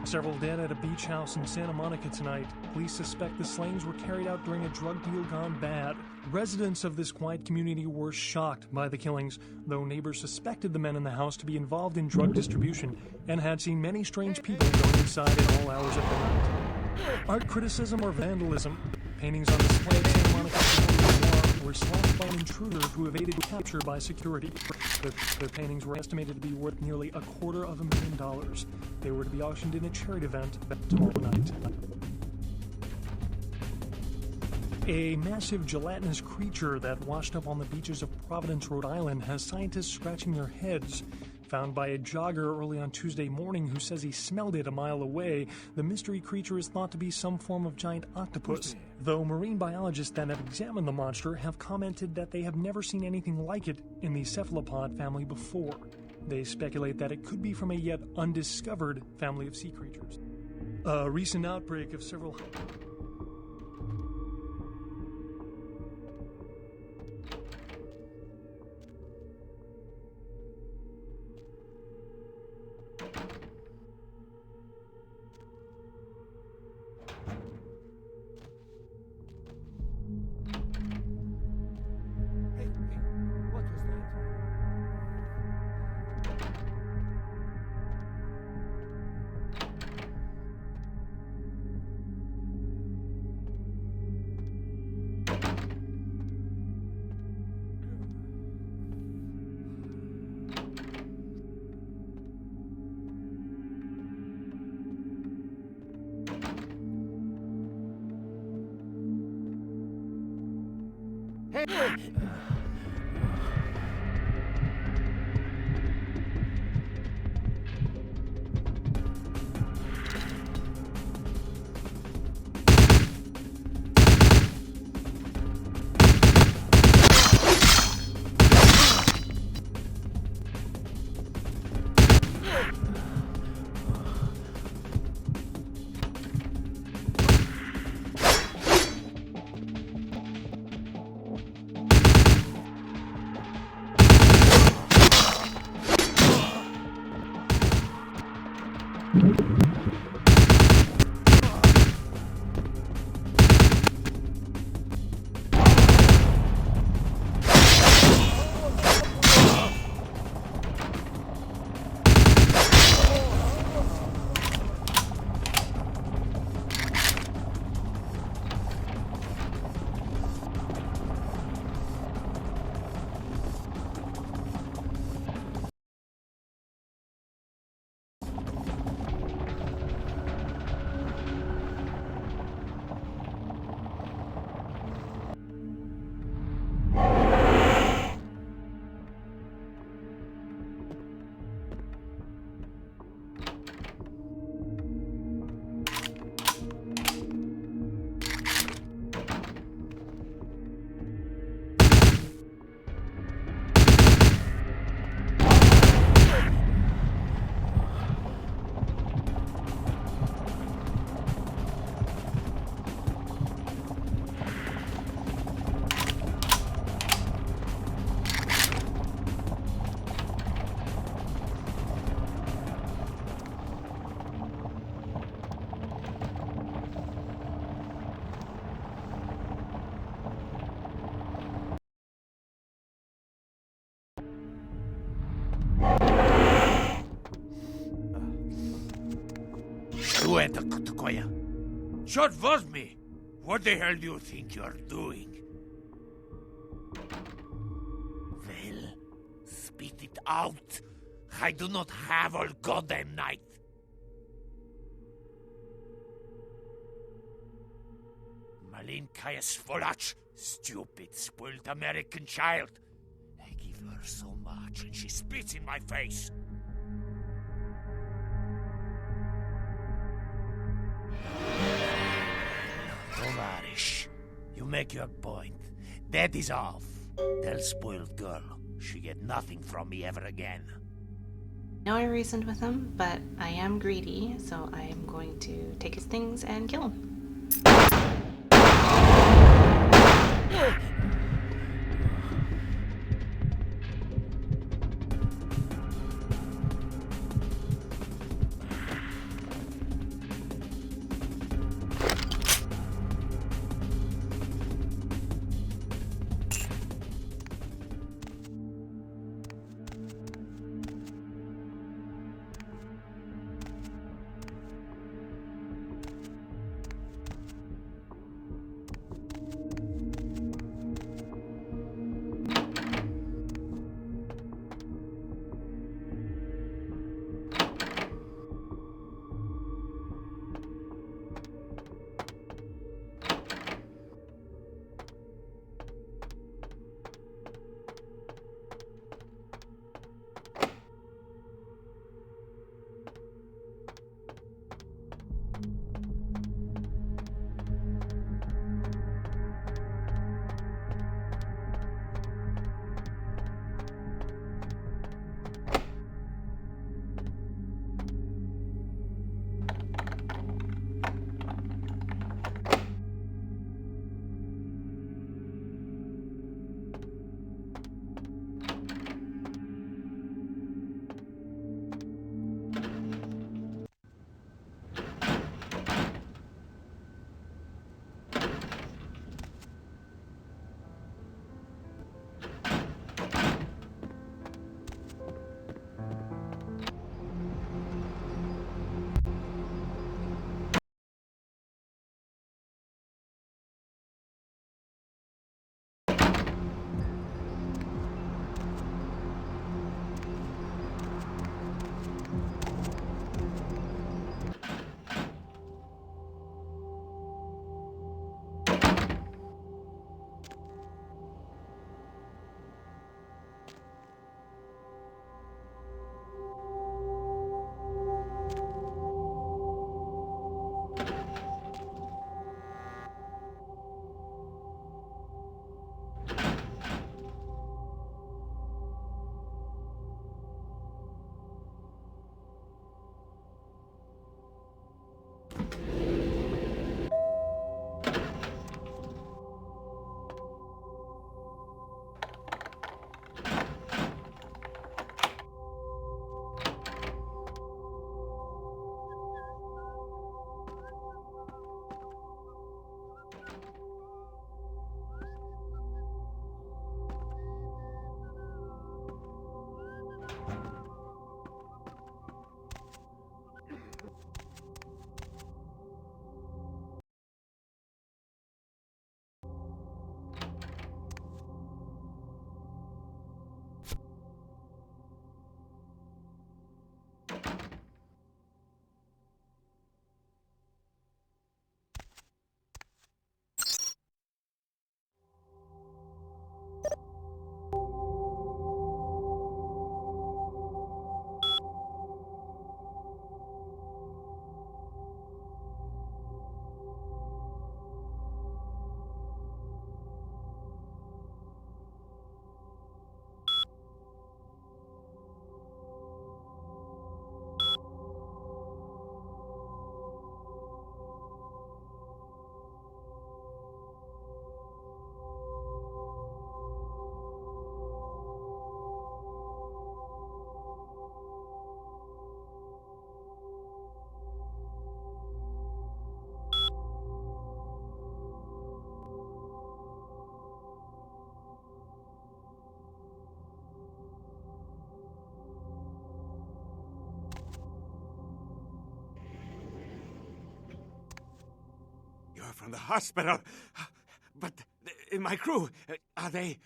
Several dead at a beach house in Santa Monica tonight. Police suspect the slayings were carried out during a drug deal gone bad. Residents of this quiet community were shocked by the killings, though neighbors suspected the men in the house to be involved in drug distribution and had seen many strange people going inside at all hours of the night. Art criticism or vandalism? Paintings on display at Santa Monica were slashed by an intruder who evaded capture by security. The paintings were estimated to be worth nearly $250,000. They were to be auctioned in a charity event tomorrow night. A massive gelatinous creature that washed up on the beaches of Providence, Rhode Island, has scientists scratching their heads. Found by a jogger early on Tuesday morning who says he smelled it a mile away, the mystery creature is thought to be some form of giant octopus, though marine biologists that have examined the monster have commented that they have never seen anything like it in the cephalopod family before. They speculate that it could be from a yet undiscovered family of sea creatures. A recent outbreak of several...
Shot was me. What the hell do you think you're doing? Well, spit it out. I do not have all goddamn night. Malinkaya Svolach, stupid, spoiled American child. I give her so much and she spits in my face. Tovarish. You make your point. That is all. Tell spoiled girl she get nothing from me ever again.
I know I reasoned with him, but I am greedy, so I am going to take his things and kill him.
From the hospital. But my crew, are they...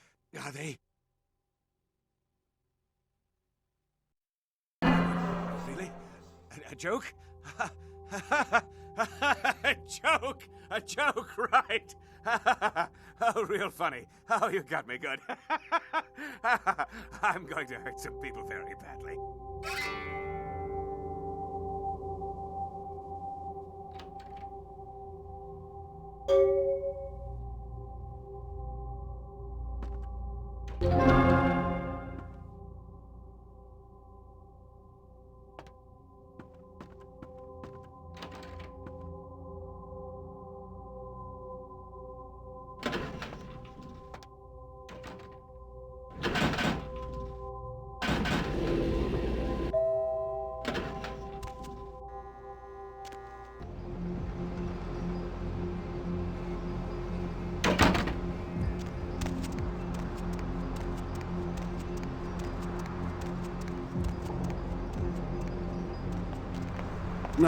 Really? A joke? A joke, right? Oh, real funny. Oh, you got me good. I'm going to hurt some people very badly.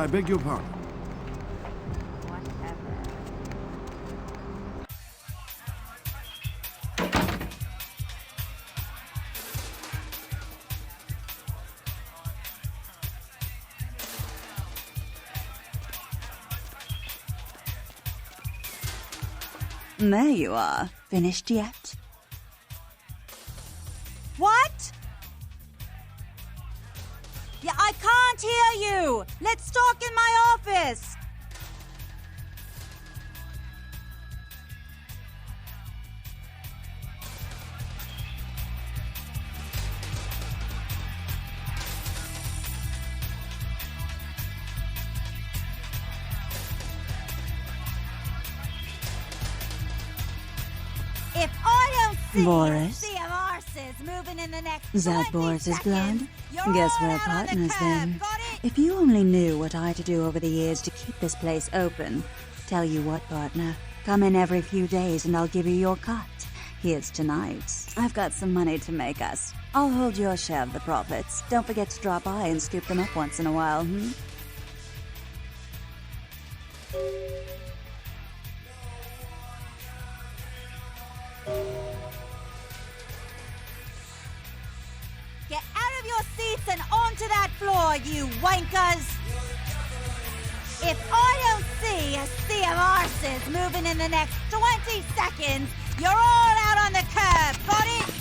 I beg your pardon.
There you are. Finished yet?
What? Yeah, I can't hear you! Let's talk in my office! If I don't see
Boris?
a sea of arses moving in the next
Is that
20
Boris's
seconds,
blood? Guess we're partners then. If you only knew what I had to do over the years to keep this place open. Tell you what, partner. Come in every few days and I'll give you your cut. Here's tonight's. I've got some money to make us. I'll hold your share of the profits. Don't forget to drop by and scoop them up once in a while,
Get out of your seats and onto that floor, you wankers! If I don't see a sea of arses moving in the next 20 seconds, you're all out on the curb, got it?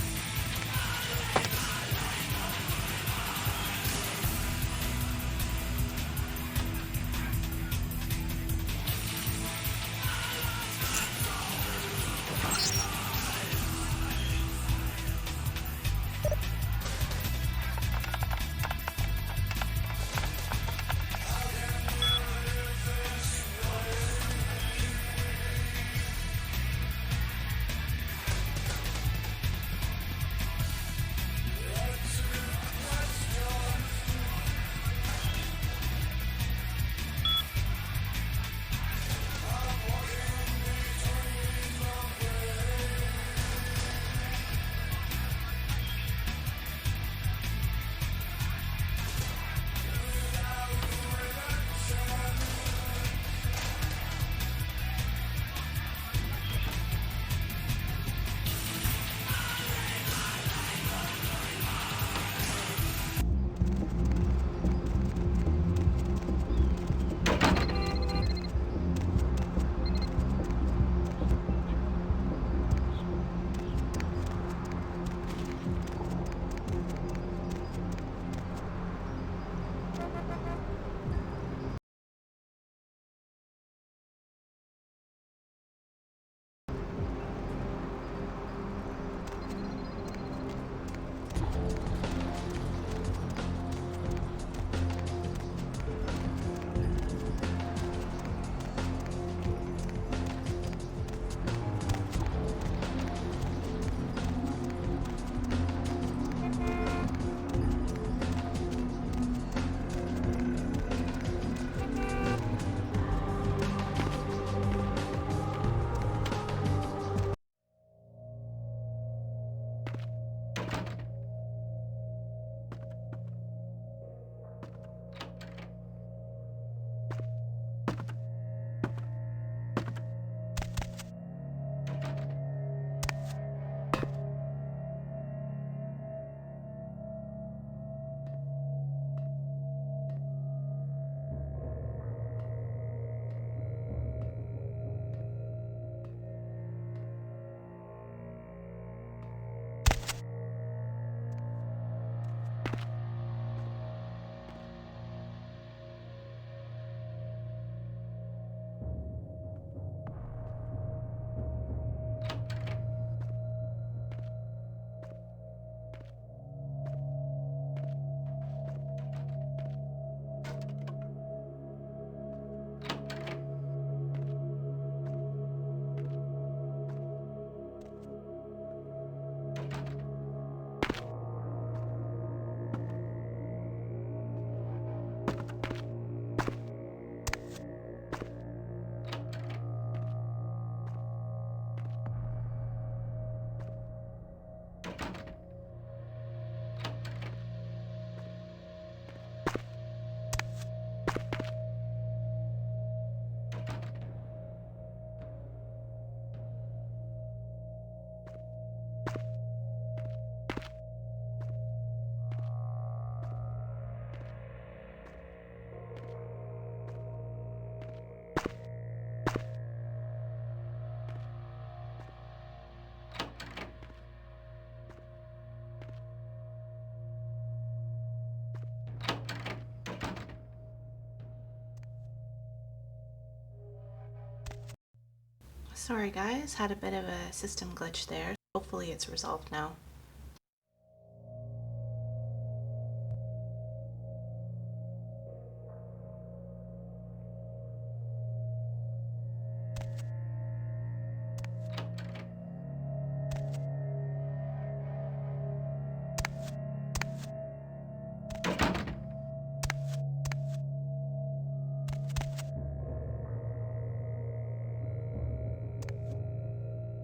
Sorry guys, had a bit of a system glitch there. Hopefully it's resolved now.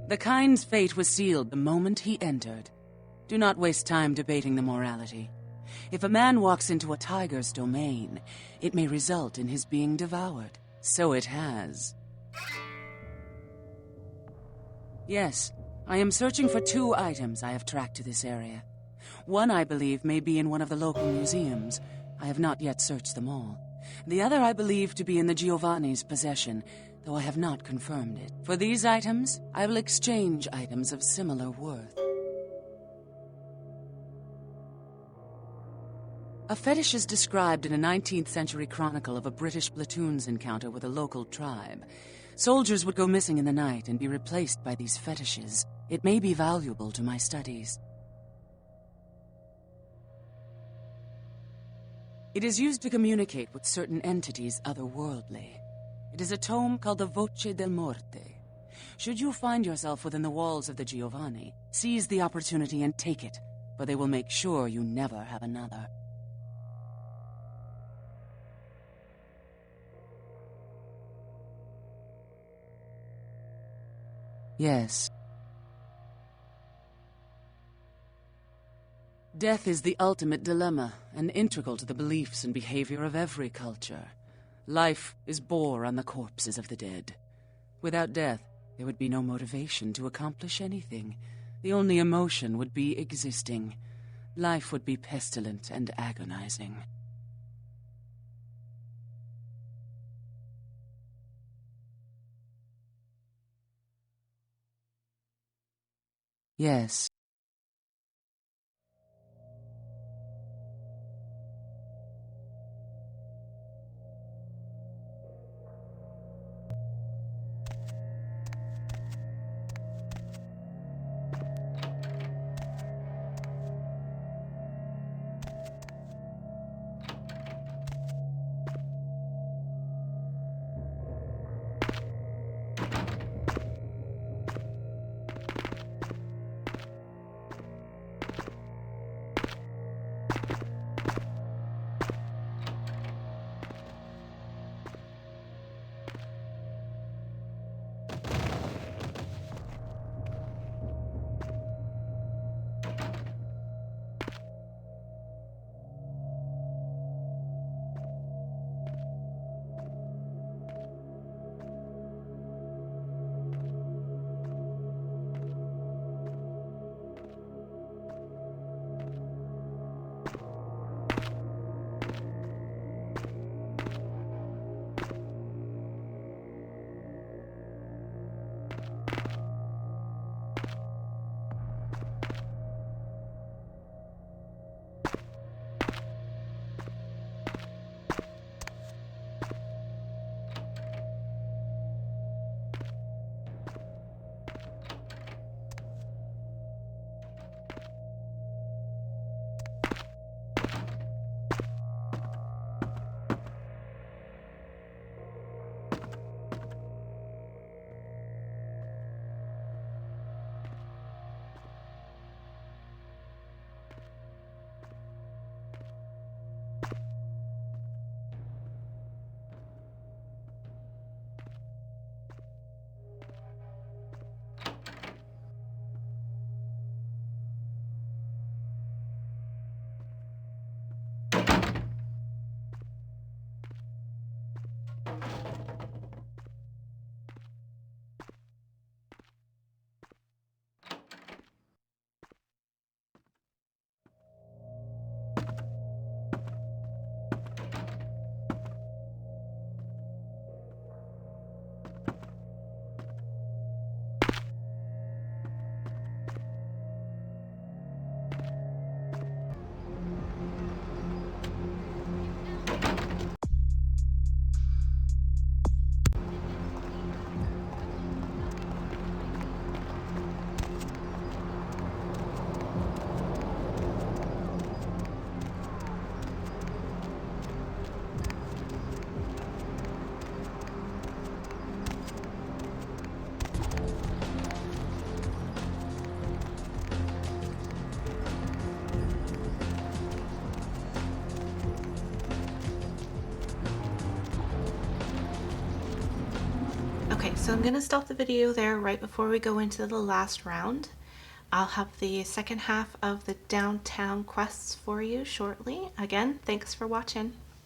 The kind's fate was sealed the moment he entered. Do not waste time debating the morality. If a man walks into a tiger's domain, it may result in his being devoured. So it has. Yes, I am searching for 2 items I have tracked to this area. One, I believe, may be in one of the local museums. I have not yet searched them all. The other I believe to be in the Giovanni's possession, though I have not confirmed it. For these items, I will exchange items of similar worth. A fetish is described in a 19th century chronicle of a British platoon's encounter with a local tribe. Soldiers would go missing in the night and be replaced by these fetishes. It may be valuable to my studies. It is used to communicate with certain entities otherworldly. It is a tome called the Voce del Morte. Should you find yourself within the walls of the Giovanni, seize the opportunity and take it, for they will make sure you never have another. Yes. Death is the ultimate dilemma, and integral to the beliefs and behavior of every culture. Life is bore on the corpses of the dead. Without death, there would be no motivation to accomplish anything. The only emotion would be existing. Life would be pestilent and agonizing. Yes.
Okay, so I'm gonna stop the video there right before we go into the last round. I'll have the second half of the downtown quests for you shortly. Again, thanks for watching.